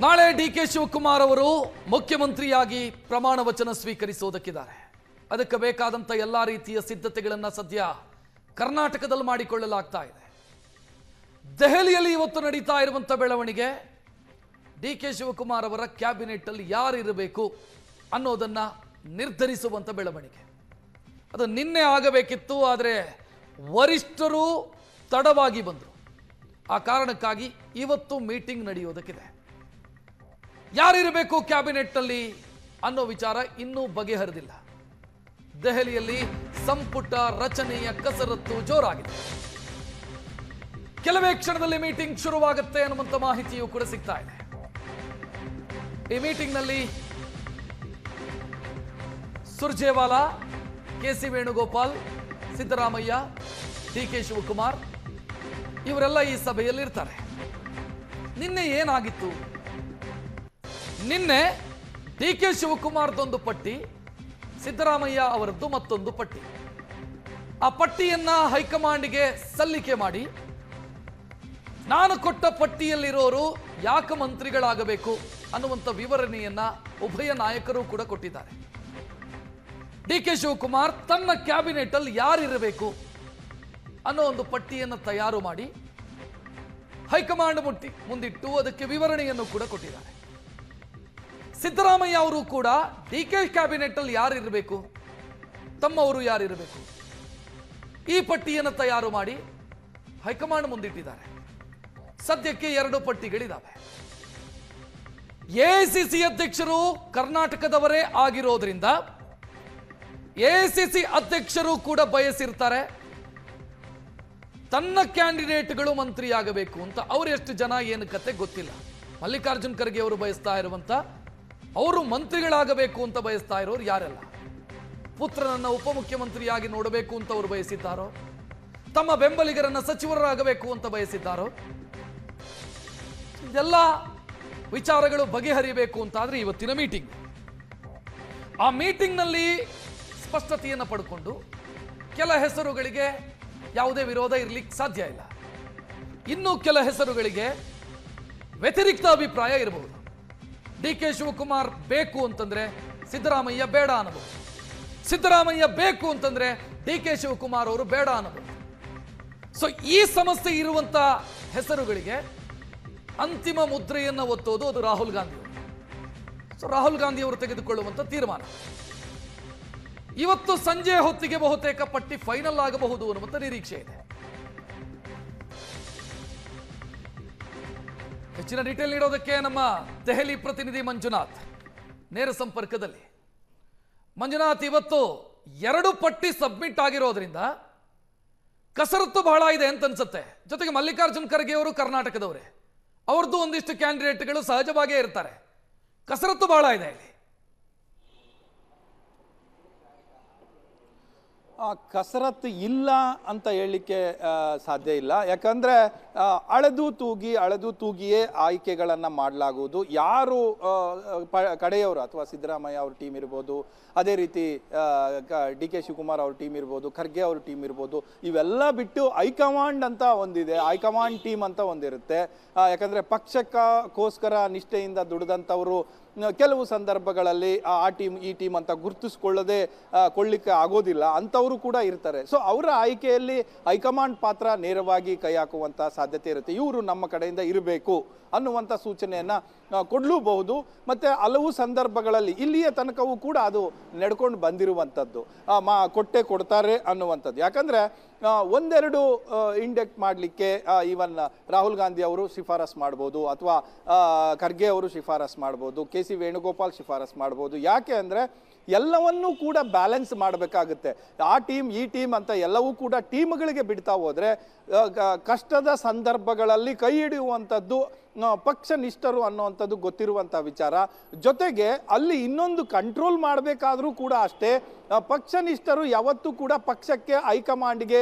ನಾಳೆ ಡಿ.ಕೆ. ಶಿವಕುಮಾರ್ ಅವರು ಮುಖ್ಯಮಂತ್ರಿಯಾಗಿ ಪ್ರಮಾಣ ವಚನ ಸ್ವೀಕರಿಸುವುದಕ್ಕಿದ್ದಾರೆ. ಅದಕ್ಕೆ ಬೇಕಾದಂತ ಎಲ್ಲಾ ರೀತಿಯ ಸಿದ್ಧತೆಗಳನ್ನು ಸದ್ಯ ಕರ್ನಾಟಕದಲ್ಲಿ ಮಾಡಿಕೊಳ್ಳಲಾಗ್ತಾ ಇದೆ. ದೆಹಲಿಯಲ್ಲಿ ಇವತ್ತು ನಡೀತಾ ಇರುವಂತ ಬೆಳವಣಿಗೆ ಡಿ.ಕೆ. ಶಿವಕುಮಾರ್ ಅವರ ಕ್ಯಾಬಿನೆಟ್ ಅಲ್ಲಿ ಯಾರಿರಬೇಕು ಅನ್ನೋದನ್ನ ನಿರ್ಧರಿಸುವಂತ ಬೆಳವಣಿಗೆ. ಅದು ನಿನ್ನೆ ಆಗಬೇಕಿತ್ತು, ಆದರೆ ವರಿಷ್ಠರು ತಡವಾಗಿ ಬಂದರು. ಆ ಕಾರಣಕ್ಕಾಗಿ ಇವತ್ತು ಮೀಟಿಂಗ್ ನಡೆಯೋದಕ್ಕಿದೆ. ಯಾರಿರಬೇಕು ಕ್ಯಾಬಿನೆಟ್ ಅಲ್ಲಿ ಅನ್ನೋ ವಿಚಾರ ಇನ್ನೂ ಬಗೆಹರಿದಿಲ್ಲ. ದೆಹಲಿಯಲ್ಲಿ ಸಂಪುಟ ರಚನೆಯ ಕಸರತ್ತು ಜೋರಾಗಿದೆ. ಕೆಲವೇ ಕ್ಷಣದಲ್ಲಿ ಮೀಟಿಂಗ್ ಶುರುವಾಗುತ್ತೆ ಅನ್ನುವಂತ ಮಾಹಿತಿಯೂ ಕೂಡ ಸಿಗ್ತಾ ಇದೆ. ಈ ಮೀಟಿಂಗ್ ನಲ್ಲಿ ಸುರ್ಜೇವಾಲಾ, ಕೆ.ಸಿ. ವೇಣುಗೋಪಾಲ್, ಸಿದ್ದರಾಮಯ್ಯ, ಡಿ.ಕೆ. ಶಿವಕುಮಾರ್ ಇವರೆಲ್ಲ ಈ ಸಭೆಯಲ್ಲಿ ಇರ್ತಾರೆ. ನಿನ್ನೆ ಏನಾಗಿತ್ತು? ನಿನ್ನೆ ಡಿ.ಕೆ. ಶಿವಕುಮಾರ್ದೊಂದು ಪಟ್ಟಿ, ಸಿದ್ದರಾಮಯ್ಯ ಅವರದ್ದು ಮತ್ತೊಂದು ಪಟ್ಟಿ. ಆ ಪಟ್ಟಿಯನ್ನ ಹೈಕಮಾಂಡ್ಗೆ ಸಲ್ಲಿಕೆ ಮಾಡಿ, ನಾನು ಕೊಟ್ಟ ಪಟ್ಟಿಯಲ್ಲಿರೋರು ಯಾಕೆ ಮಂತ್ರಿಗಳಾಗಬೇಕು ಅನ್ನುವಂಥ ವಿವರಣೆಯನ್ನ ಉಭಯ ನಾಯಕರು ಕೂಡ ಕೊಟ್ಟಿದ್ದಾರೆ. ಡಿ.ಕೆ. ಶಿವಕುಮಾರ್ ತನ್ನ ಕ್ಯಾಬಿನೆಟ್ ಅಲ್ಲಿ ಯಾರಿರಬೇಕು ಅನ್ನೋ ಒಂದು ಪಟ್ಟಿಯನ್ನು ತಯಾರು ಮಾಡಿ ಹೈಕಮಾಂಡ್ ಮುಂದಿಟ್ಟು ಅದಕ್ಕೆ ವಿವರಣೆಯನ್ನು ಕೂಡ ಕೊಟ್ಟಿದ್ದಾರೆ. ಸಿದ್ದರಾಮಯ್ಯ ಅವರು ಕೂಡ ಡಿ.ಕೆ. ಕ್ಯಾಬಿನೆಟ್ ಅಲ್ಲಿ ಯಾರಿರಬೇಕು, ತಮ್ಮವರು ಯಾರಿರಬೇಕು, ಈ ಪಟ್ಟಿಯನ್ನು ತಯಾರು ಮಾಡಿ ಹೈಕಮಾಂಡ್ ಮುಂದಿಟ್ಟಿದ್ದಾರೆ. ಸದ್ಯಕ್ಕೆ 2 ಪಟ್ಟಿಗಳಿದ್ದಾವೆ. ಎಐಸಿಸಿ ಅಧ್ಯಕ್ಷರು ಕರ್ನಾಟಕದವರೇ ಆಗಿರೋದ್ರಿಂದ ಎಐಸಿಸಿ ಅಧ್ಯಕ್ಷರು ಕೂಡ ಬಯಸಿರ್ತಾರೆ ತನ್ನ ಕ್ಯಾಂಡಿಡೇಟ್ಗಳು ಮಂತ್ರಿಯಾಗಬೇಕು ಅಂತ. ಅವರು ಎಷ್ಟು ಜನ ಏನು ಕತೆ ಗೊತ್ತಿಲ್ಲ. ಮಲ್ಲಿಕಾರ್ಜುನ್ ಖರ್ಗೆ ಅವರು ಬಯಸ್ತಾ ಇರುವಂತ, ಅವರು ಮಂತ್ರಿಗಳಾಗಬೇಕು ಅಂತ ಬಯಸ್ತಾ ಇರೋರು ಯಾರೆಲ್ಲ, ಪುತ್ರನನ್ನ ಉಪಮುಖ್ಯಮಂತ್ರಿಯಾಗಿ ನೋಡಬೇಕು ಅಂತ ಅವರು ಬಯಸಿದ್ದಾರೋ, ತಮ್ಮ ಬೆಂಬಲಿಗರನ್ನ ಸಚಿವರಾಗಬೇಕು ಅಂತ ಬಯಸಿದ್ದಾರೋ, ಇದೆಲ್ಲ ವಿಚಾರಗಳು ಬಗೆಹರಿಯಬೇಕು ಅಂತಾದ್ರೆ ಇವತ್ತಿನ ಮೀಟಿಂಗ್. ಆ ಮೀಟಿಂಗ್ ನಲ್ಲಿ ಸ್ಪಷ್ಟತೆಯನ್ನು ಪಡ್ಕೊಂಡು ಕೆಲ ಹೆಸರುಗಳಿಗೆ ಯಾವುದೇ ವಿರೋಧ ಇರಲಿಕ್ಕೆ ಸಾಧ್ಯ ಇಲ್ಲ. ಇನ್ನು ಕೆಲ ಹೆಸರುಗಳಿಗೆ ವ್ಯತಿರಿಕ್ತ ಅಭಿಪ್ರಾಯ ಇರಬಹುದು. ಡಿ.ಕೆ. ಶಿವಕುಮಾರ್ ಬೇಕು ಅಂತಂದ್ರೆ ಸಿದ್ದರಾಮಯ್ಯ ಬೇಡ ಅನ್ನಬಹುದು, ಸಿದ್ದರಾಮಯ್ಯ ಬೇಕು ಅಂತಂದ್ರೆ ಡಿ.ಕೆ. ಶಿವಕುಮಾರ್ ಅವರು ಬೇಡ ಅನ್ನಬಹುದು. ಸೊ ಈ ಸಮಸ್ಯೆ ಇರುವಂತ ಹೆಸರುಗಳಿಗೆ ಅಂತಿಮ ಮುದ್ರೆಯನ್ನು ಒತ್ತೋದು ಅದು ರಾಹುಲ್ ಗಾಂಧಿ ಅವರು. ಸೊ ರಾಹುಲ್ ಗಾಂಧಿ ಅವರು ತೆಗೆದುಕೊಳ್ಳುವಂತ ತೀರ್ಮಾನ ಇವತ್ತು ಸಂಜೆ ಹೊತ್ತಿಗೆ ಬಹುತೇಕ ಪಟ್ಟಿ ಫೈನಲ್ ಆಗಬಹುದು ಅನ್ನುವಂತ ನಿರೀಕ್ಷೆ ಇದೆ. ಹೆಚ್ಚಿನ ಡೀಟೇಲ್ ನೀಡೋದಕ್ಕೆ ನಮ್ಮ ದೆಹಲಿ ಪ್ರತಿನಿಧಿ ಮಂಜುನಾಥ್ ನೇರ ಸಂಪರ್ಕದಲ್ಲಿ. ಮಂಜುನಾಥ್, ಇವತ್ತು 2 ಪಟ್ಟಿ ಸಬ್ಮಿಟ್ ಆಗಿರೋದ್ರಿಂದ ಕಸರತ್ತು ಬಹಳ ಇದೆ ಅಂತ ಅನ್ಸುತ್ತೆ. ಜೊತೆಗೆ ಮಲ್ಲಿಕಾರ್ಜುನ್ ಖರ್ಗೆ ಅವರು ಕರ್ನಾಟಕದವರೇ, ಅವ್ರದ್ದು ಒಂದಿಷ್ಟು ಕ್ಯಾಂಡಿಡೇಟ್ಗಳು ಸಹಜವಾಗಿಯೇ ಇರ್ತಾರೆ. ಕಸರತ್ತು ಬಹಳ ಇದೆ ಇಲ್ಲಿ. ಕಸರತ್ತು ಇಲ್ಲ ಅಂತ ಹೇಳಲಿಕ್ಕೆ ಸಾಧ್ಯ ಇಲ್ಲ. ಯಾಕಂದರೆ ಅಳೆದು ತೂಗಿಯೇ ಆಯ್ಕೆಗಳನ್ನು ಮಾಡಲಾಗುವುದು. ಯಾರು ಕಡೆಯವರು ಅಥವಾ ಸಿದ್ದರಾಮಯ್ಯ ಅವ್ರ ಟೀಮ್ ಇರ್ಬೋದು, ಅದೇ ರೀತಿ ಡಿ.ಕೆ. ಶಿವಕುಮಾರ್ ಅವ್ರ ಟೀಮ್ ಇರ್ಬೋದು, ಖರ್ಗೆ ಅವ್ರ ಟೀಮ್ ಇರ್ಬೋದು, ಇವೆಲ್ಲ ಬಿಟ್ಟು ಹೈಕಮಾಂಡ್ ಅಂತ ಒಂದಿದೆ, ಹೈಕಮಾಂಡ್ ಟೀಮ್ ಅಂತ ಒಂದಿರುತ್ತೆ. ಯಾಕಂದರೆ ಪಕ್ಷಕ್ಕೋಸ್ಕರ ನಿಷ್ಠೆಯಿಂದ ದುಡಿದಂಥವರು ಕೆಲವು ಸಂದರ್ಭಗಳಲ್ಲಿ ಆ ಟೀಮ್ ಈ ಟೀಮ್ ಅಂತ ಗುರುತಿಸ್ಕೊಳ್ಳದೆ ಕೊಳ್ಳಿಕ್ಕೆ ಆಗೋದಿಲ್ಲ, ಅಂಥವರು ಕೂಡ ಇರ್ತಾರೆ. ಸೊ ಅವರ ಆಯ್ಕೆಯಲ್ಲಿ ಹೈಕಮಾಂಡ್ ಪಾತ್ರ ನೇರವಾಗಿ ಕೈ ಹಾಕುವಂಥ ಸಾಧ್ಯತೆ ಇರುತ್ತೆ. ಇವರು ನಮ್ಮ ಕಡೆಯಿಂದ ಇರಬೇಕು ಅನ್ನುವಂಥ ಸೂಚನೆಯನ್ನು ಕೊಡಲೂಬಹುದು. ಮತ್ತು ಹಲವು ಸಂದರ್ಭಗಳಲ್ಲಿ ಇಲ್ಲಿಯ ತನಕವೂ ಕೂಡ ಅದು ನಡ್ಕೊಂಡು ಬಂದಿರುವಂಥದ್ದು, ಕೊಡ್ತಾರೆ ಅನ್ನುವಂಥದ್ದು. ಯಾಕಂದರೆ ಒಂದೆರಡು ಇಂಡೆಕ್ಟ್ ಮಾಡಲಿಕ್ಕೆ ಈವನ್ ರಾಹುಲ್ ಗಾಂಧಿ ಅವರು ಶಿಫಾರಸ್ ಮಾಡ್ಬೋದು, ಅಥವಾ ಖರ್ಗೆ ಅವರು ಶಿಫಾರಸ್ ಮಾಡ್ಬೋದು, ಕೆ.ಸಿ. ವೇಣುಗೋಪಾಲ್ ಶಿಫಾರಸ್ ಮಾಡ್ಬೋದು. ಯಾಕೆ ಅಂದರೆ ಎಲ್ಲವನ್ನೂ ಕೂಡ ಬ್ಯಾಲೆನ್ಸ್ ಮಾಡಬೇಕಾಗುತ್ತೆ. ಆ ಟೀಮ್ ಈ ಟೀಮ್ ಅಂತ ಎಲ್ಲವೂ ಕೂಡ ಟೀಮ್ಗಳಿಗೆ ಬಿಡ್ತಾ ಹೋದರೆ ಕಷ್ಟದ ಸಂದರ್ಭಗಳಲ್ಲಿ ಕೈ ಹಿಡಿಯುವಂಥದ್ದು ಪಕ್ಷನಿಷ್ಠರು ಅನ್ನುವಂಥದ್ದು ಗೊತ್ತಿರುವಂಥ ವಿಚಾರ. ಜೊತೆಗೆ ಅಲ್ಲಿ ಇನ್ನೊಂದು ಕಂಟ್ರೋಲ್ ಮಾಡಬೇಕಾದ್ರೂ ಕೂಡ ಅಷ್ಟೇ, ಪಕ್ಷನಿಷ್ಠರು ಯಾವತ್ತೂ ಕೂಡ ಪಕ್ಷಕ್ಕೆ ಹೈಕಮಾಂಡ್ಗೆ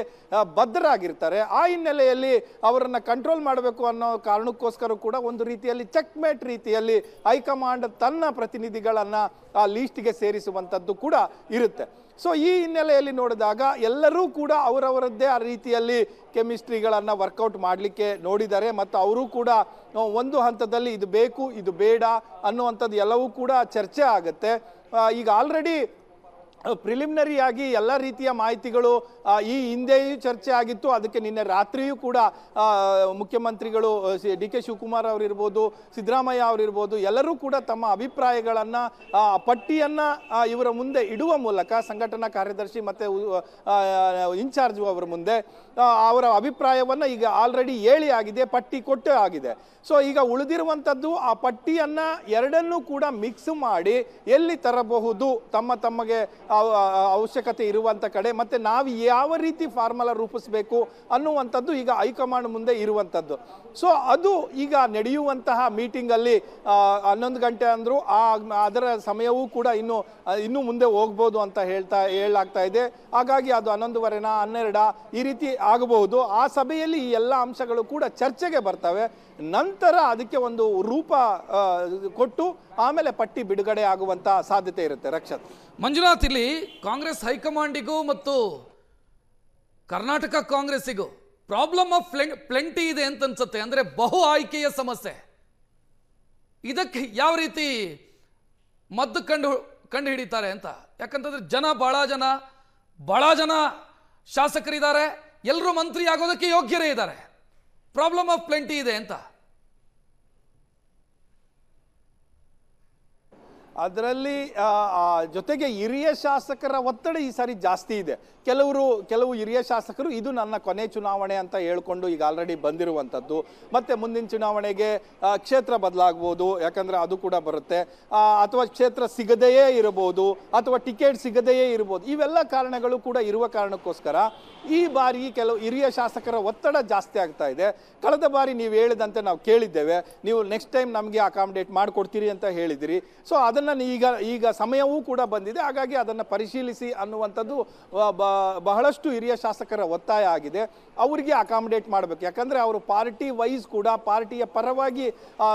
ಬದ್ಧರಾಗಿರ್ತಾರೆ. ಆ ಹಿನ್ನೆಲೆಯಲ್ಲಿ ಅವರನ್ನು ಕಂಟ್ರೋಲ್ ಮಾಡಬೇಕು ಅನ್ನೋ ಕಾರಣಕ್ಕೋಸ್ಕರ ಕೂಡ ಒಂದು ರೀತಿಯಲ್ಲಿ ಚೆಕ್ಮೇಟ್ ರೀತಿಯಲ್ಲಿ ಹೈಕಮಾಂಡ್ ತನ್ನ ಪ್ರತಿನಿಧಿಗಳನ್ನು ಆ ಲೀಸ್ಟ್ಗೆ ಸೇರಿಸುವಂಥದ್ದು ಕೂಡ ಇರುತ್ತೆ. ಸೊ ಈ ಹಿನ್ನೆಲೆಯಲ್ಲಿ ನೋಡಿದಾಗ ಎಲ್ಲರೂ ಕೂಡ ಅವರವರದ್ದೇ ಆ ರೀತಿಯಲ್ಲಿ ಕೆಮಿಸ್ಟ್ರಿಗಳನ್ನು ವರ್ಕೌಟ್ ಮಾಡಲಿಕ್ಕೆ ನೋಡಿದ್ದಾರೆ ಮತ್ತು ಅವರು ಕೂಡ ಒಂದು ಹಂತದಲ್ಲಿ ಇದು ಬೇಕು ಇದು ಬೇಡ ಅನ್ನುವಂಥದ್ದು ಎಲ್ಲವೂ ಕೂಡ ಚರ್ಚೆ ಆಗುತ್ತೆ. ಈಗ ಆಲ್ರೆಡಿ ಪ್ರಿಲಿಮಿನರಿಯಾಗಿ ಎಲ್ಲ ರೀತಿಯ ಮಾಹಿತಿಗಳು ಈ ಹಿಂದೆಯೂ ಚರ್ಚೆ ಆಗಿತ್ತು. ಅದಕ್ಕೆ ನಿನ್ನೆ ರಾತ್ರಿಯೂ ಕೂಡ ಮುಖ್ಯಮಂತ್ರಿಗಳು ಡಿ.ಕೆ. ಶಿವಕುಮಾರ್ ಅವರಿರ್ಬೋದು, ಸಿದ್ದರಾಮಯ್ಯ ಅವರಿರ್ಬೋದು, ಎಲ್ಲರೂ ಕೂಡ ತಮ್ಮ ಅಭಿಪ್ರಾಯಗಳನ್ನು ಪಟ್ಟಿಯನ್ನು ಇವರ ಮುಂದೆ ಇಡುವ ಮೂಲಕ ಸಂಘಟನಾ ಕಾರ್ಯದರ್ಶಿ ಮತ್ತು ಇನ್ಚಾರ್ಜ್ ಅವರ ಮುಂದೆ ಅವರ ಅಭಿಪ್ರಾಯವನ್ನು ಈಗ ಆಲ್ರೆಡಿ ಹೇಳಿ ಆಗಿದೆ, ಪಟ್ಟಿ ಕೊಟ್ಟು ಆಗಿದೆ. ಸೊ ಈಗ ಉಳಿದಿರುವಂಥದ್ದು ಆ ಪಟ್ಟಿಯನ್ನು ಎರಡನ್ನೂ ಕೂಡ ಮಿಕ್ಸ್ ಮಾಡಿ ಎಲ್ಲಿ ತರಬಹುದು ತಮಗೆ ಅವಶ್ಯಕತೆ ಇರುವಂಥ ಕಡೆ, ಮತ್ತು ನಾವು ಯಾವ ರೀತಿ ಫಾರ್ಮುಲಾ ರೂಪಿಸಬೇಕು ಅನ್ನುವಂಥದ್ದು ಈಗ ಹೈಕಮಾಂಡ್ ಮುಂದೆ ಇರುವಂಥದ್ದು. ಸೊ ಅದು ಈಗ ನಡೆಯುವಂತಹ ಮೀಟಿಂಗಲ್ಲಿ 11 ಗಂಟೆ ಅಂದರು, ಅದರ ಸಮಯವೂ ಕೂಡ ಇನ್ನೂ ಮುಂದೆ ಹೋಗ್ಬೋದು ಅಂತ ಹೇಳಲಾಗ್ತಾ ಇದೆ. ಹಾಗಾಗಿ ಅದು 11:30 12 ಈ ರೀತಿ ಆಗಬಹುದು. ಆ ಸಭೆಯಲ್ಲಿ ಈ ಎಲ್ಲ ಅಂಶಗಳು ಕೂಡ ಚರ್ಚೆಗೆ ಬರ್ತವೆ. ನಂತರ ಅದಕ್ಕೆ ಒಂದು ರೂಪ ಕೊಟ್ಟು ಆಮೇಲೆ ಪಟ್ಟಿ ಬಿಡುಗಡೆ ಆಗುವಂತ ಸಾಧ್ಯತೆ ಇರುತ್ತೆ. ರಕ್ಷತ್. ಮಂಜುನಾಥ್, ಇಲ್ಲಿ ಕಾಂಗ್ರೆಸ್ ಹೈಕಮಾಂಡಿಗೂ ಮತ್ತು ಕರ್ನಾಟಕ ಕಾಂಗ್ರೆಸ್ಸಿಗೂ ಪ್ರಾಬ್ಲಮ್ ಆಫ್ ಪ್ಲೆಂಟಿ ಇದೆ ಅಂತ ಅನ್ಸುತ್ತೆ. ಅಂದ್ರೆ ಬಹು ಆಯ್ಕೆಯ ಸಮಸ್ಯೆ. ಇದಕ್ಕೆ ಯಾವ ರೀತಿ ಮದ್ದು ಕಂಡು ಹಿಡಿತಾರೆ ಅಂತ. ಯಾಕಂತಂದ್ರೆ ಬಹಳ ಜನ ಶಾಸಕರಿದ್ದಾರೆ, ಎಲ್ಲರೂ ಮಂತ್ರಿ ಆಗೋದಕ್ಕೆ ಯೋಗ್ಯರೇ ಇದ್ದಾರೆ. ಪ್ರಾಬ್ಲಮ್ ಆಫ್ ಪ್ಲೆಂಟಿ ಇದೆ ಅಂತ. ಅದರಲ್ಲಿ ಜೊತೆಗೆ ಹಿರಿಯ ಶಾಸಕರ ಒತ್ತಡ ಈ ಸಾರಿ ಜಾಸ್ತಿ ಇದೆ. ಕೆಲವು ಹಿರಿಯ ಶಾಸಕರು ಇದು ನನ್ನ ಕೊನೆ ಚುನಾವಣೆ ಅಂತ ಹೇಳ್ಕೊಂಡು ಈಗ ಆಲ್ರೆಡಿ ಬಂದಿರುವಂಥದ್ದು. ಮತ್ತೆ ಮುಂದಿನ ಚುನಾವಣೆಗೆ ಕ್ಷೇತ್ರ ಬದಲಾಗ್ಬೋದು, ಯಾಕಂದ್ರೆ ಅದು ಕೂಡ ಬರುತ್ತೆ, ಅಥವಾ ಕ್ಷೇತ್ರ ಸಿಗದೆಯೇ ಇರಬಹುದು, ಅಥವಾ ಟಿಕೆಟ್ ಸಿಗದೆಯೇ ಇರಬಹುದು. ಇವೆಲ್ಲ ಕಾರಣಗಳು ಕೂಡ ಇರುವ ಕಾರಣಕ್ಕೋಸ್ಕರ ಈ ಬಾರಿ ಕೆಲವು ಹಿರಿಯ ಶಾಸಕರ ಒತ್ತಡ ಜಾಸ್ತಿ ಆಗ್ತಾ ಇದೆ. ಕಳೆದ ಬಾರಿ ನೀವು ಹೇಳಿದಂತೆ ನಾವು ಕೇಳಿದ್ದೇವೆ, ನೀವು ನೆಕ್ಸ್ಟ್ ಟೈಮ್ ನಮಗೆ ಅಕಾಮಿಡೇಟ್ ಮಾಡಿಕೊಡ್ತೀರಿ ಅಂತ ಹೇಳಿದಿರಿ. ಸೊ ಅದನ್ನು ಈಗ ಸಮಯವೂ ಕೂಡ ಬಂದಿದೆ. ಹಾಗಾಗಿ ಅದನ್ನು ಪರಿಶೀಲಿಸಿ ಅನ್ನುವಂಥದ್ದು ಬಹಳಷ್ಟು ಹಿರಿಯ ಶಾಸಕರ ಒತ್ತಾಯ ಆಗಿದೆ. ಅವರಿಗೆ ಅಕಾಮಿಡೇಟ್ ಮಾಡಬೇಕು. ಯಾಕಂದ್ರೆ ಅವರು ಪಾರ್ಟಿ ವೈಸ್ ಕೂಡ ಪಾರ್ಟಿಯ ಪರವಾಗಿ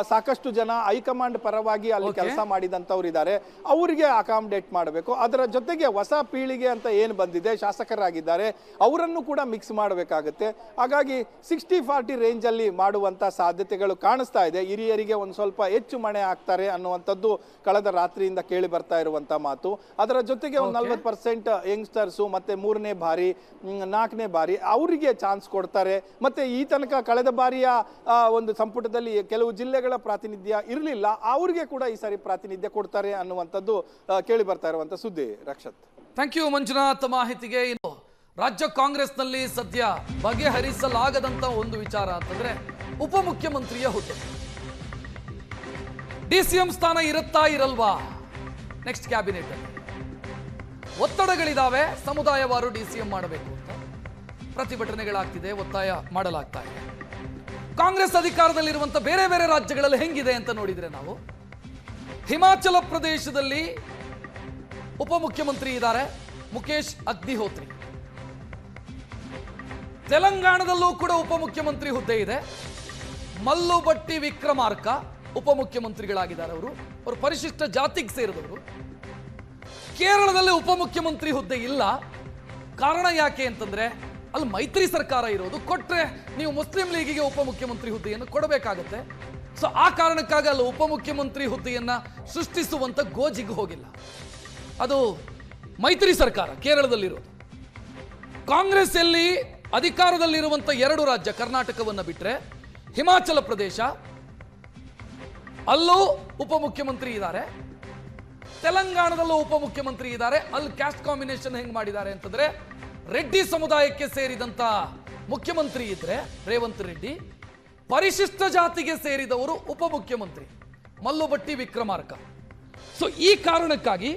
ಸಾಕಷ್ಟು ಜನ ಹೈಕಮಾಂಡ್ ಪರವಾಗಿ ಅಲ್ಲಿ ಕೆಲಸ ಮಾಡಿದಂಥವ್ರು ಇದ್ದಾರೆ, ಅವರಿಗೆ ಅಕಾಮಿಡೇಟ್ ಮಾಡಬೇಕು. ಅದರ ಜೊತೆಗೆ ಹೊಸ ಪೀಳಿಗೆ ಅಂತ ಏನು ಬಂದಿದೆ ಶಾಸಕರಾಗಿದ್ದಾರೆ, ಅವರನ್ನು ಕೂಡ ಮಿಕ್ಸ್ ಮಾಡಬೇಕಾಗುತ್ತೆ. ಹಾಗಾಗಿ 60-40 ರೇಂಜಲ್ಲಿ ಮಾಡುವಂಥ ಸಾಧ್ಯತೆಗಳು ಕಾಣಿಸ್ತಾ ಇದೆ. ಹಿರಿಯರಿಗೆ ಒಂದು ಸ್ವಲ್ಪ ಹೆಚ್ಚು ಮಣೆ ಹಾಕ್ತಾರೆ ಅನ್ನುವಂಥದ್ದು ಕಳೆದ ರಾತ್ರಿಯಿಂದ ಕೇಳಿ ಬರ್ತಾ ಇರುವಂಥ ಮಾತು. ಅದರ ಜೊತೆಗೆ ಒಂದು 40% ಯಂಗ್ಸ್ಟರ್ಸು ಮತ್ತೆ 3ನೇ ಬಾರಿ 4ನೇ ಬಾರಿ ಅವರಿಗೆ ಚಾನ್ಸ್ ಕೊಡ್ತಾರೆ. ಮತ್ತೆ ಈ ತನಕ ಕಳೆದ ಬಾರಿಯ ಒಂದು ಸಂಪುಟದಲ್ಲಿ ಕೆಲವು ಜಿಲ್ಲೆಗಳ ಪ್ರಾತಿನಿಧ್ಯ ಇರಲಿಲ್ಲ, ಅವರಿಗೆ ಕೂಡ ಈ ಸಾರಿ ಪ್ರಾತಿನಿಧ್ಯ ಕೊಡ್ತಾರೆ ಅನ್ನುವಂಥದ್ದು ಕೇಳಿ ಬರ್ತಾ ಇರುವಂಥ ಸುದ್ದಿ. ರಕ್ಷತ್. ಥ್ಯಾಂಕ್ ಯು ಮಂಜುನಾಥ್ ಮಾಹಿತಿಗೆ. ಇನ್ನು ರಾಜ್ಯ ಕಾಂಗ್ರೆಸ್ನಲ್ಲಿ ಸದ್ಯ ಬಗೆಹರಿಸಲಾಗದಂತ ಒಂದು ವಿಚಾರ ಅಂತಂದ್ರೆ ಉಪಮುಖ್ಯಮಂತ್ರಿಯ ಹುದ್ದೆ. ಡಿಸಿಎಂ ಸ್ಥಾನ ಇರುತ್ತಾ ಇರಲ್ವಾ ನೆಕ್ಸ್ಟ್ ಕ್ಯಾಬಿನೆಟ್? ಒತ್ತಡಗಳಿದಾವೆ, ಸಮುದಾಯವಾರು ಡಿಸಿಎಂ ಮಾಡಬೇಕು ಅಂತ ಪ್ರತಿಭಟನೆಗಳಾಗ್ತಿದೆ, ಒತ್ತಾಯ ಮಾಡಲಾಗ್ತಾ ಇದೆ. ಕಾಂಗ್ರೆಸ್ ಅಧಿಕಾರದಲ್ಲಿರುವಂತ ಬೇರೆ ಬೇರೆ ರಾಜ್ಯಗಳಲ್ಲಿ ಹೆಂಗಿದೆ ಅಂತ ನೋಡಿದ್ರೆ ನಾವು ಹಿಮಾಚಲ ಪ್ರದೇಶದಲ್ಲಿ ಉಪಮುಖ್ಯಮಂತ್ರಿ ಇದ್ದಾರೆ ಮುಕೇಶ್ ಅಗ್ನಿಹೋತ್ರಿ. ತೆಲಂಗಾಣದಲ್ಲೂ ಕೂಡ ಉಪಮುಖ್ಯಮಂತ್ರಿ ಹುದ್ದೆ ಇದೆ. ಮಲ್ಲು ಭಟ್ಟಿ ವಿಕ್ರಮಾರ್ಕ ಉಪಮುಖ್ಯಮಂತ್ರಿಗಳಾಗಿದ್ದಾರೆ. ಅವರು ಪರಿಶಿಷ್ಟ ಜಾತಿಗೆ ಸೇರಿದವರು. ಕೇರಳದಲ್ಲಿ ಉಪಮುಖ್ಯಮಂತ್ರಿ ಹುದ್ದೆ ಇಲ್ಲ. ಕಾರಣ ಯಾಕೆ ಅಂತಂದ್ರೆ ಅಲ್ಲಿ ಮೈತ್ರಿ ಸರ್ಕಾರ ಇರೋದು. ಕೊಟ್ರೆ ನೀವು ಮುಸ್ಲಿಂ ಲೀಗಿಗೆ ಉಪಮುಖ್ಯಮಂತ್ರಿ ಹುದ್ದೆಯನ್ನು ಕೊಡಬೇಕಾಗತ್ತೆ. ಸೊ ಆ ಕಾರಣಕ್ಕಾಗಿ ಅಲ್ಲಿ ಉಪಮುಖ್ಯಮಂತ್ರಿ ಹುದ್ದೆಯನ್ನ ಸೃಷ್ಟಿಸುವಂತ ಗೋಜಿಗೆ ಹೋಗಿಲ್ಲ. ಅದು ಮೈತ್ರಿ ಸರ್ಕಾರ ಕೇರಳದಲ್ಲಿರೋದು. ಕಾಂಗ್ರೆಸ್ ಅಲ್ಲಿ ಅಧಿಕಾರದಲ್ಲಿರುವಂತ 2 ರಾಜ್ಯ, ಕರ್ನಾಟಕವನ್ನು ಬಿಟ್ರೆ ಹಿಮಾಚಲ ಪ್ರದೇಶ, ಅಲ್ಲೂ ಉಪಮುಖ್ಯಮಂತ್ರಿ ಇದ್ದಾರೆ. ತೆಲಂಗಾಣದಲ್ಲೂ ಉಪಮುಖ್ಯಮಂತ್ರಿ ಇದ್ದಾರೆ. ಅಲ್ಲಿ ಕ್ಯಾಸ್ಟ್ ಕಾಂಬಿನೇಷನ್ ಹೆಂಗ್ ಮಾಡಿದ್ದಾರೆ ಅಂತಂದ್ರೆ ರೆಡ್ಡಿ ಸಮುದಾಯಕ್ಕೆ ಸೇರಿದಂತ ಮುಖ್ಯಮಂತ್ರಿ ಇದ್ರೆ ರೇವಂತ್ ರೆಡ್ಡಿ, ಪರಿಶಿಷ್ಟ ಜಾತಿಗೆ ಸೇರಿದವರು ಉಪಮುಖ್ಯಮಂತ್ರಿ ಮಲ್ಲು ಭಟ್ಟಿ ವಿಕ್ರಮಾರ್ಕ. ಸೊ ಈ ಕಾರಣಕ್ಕಾಗಿ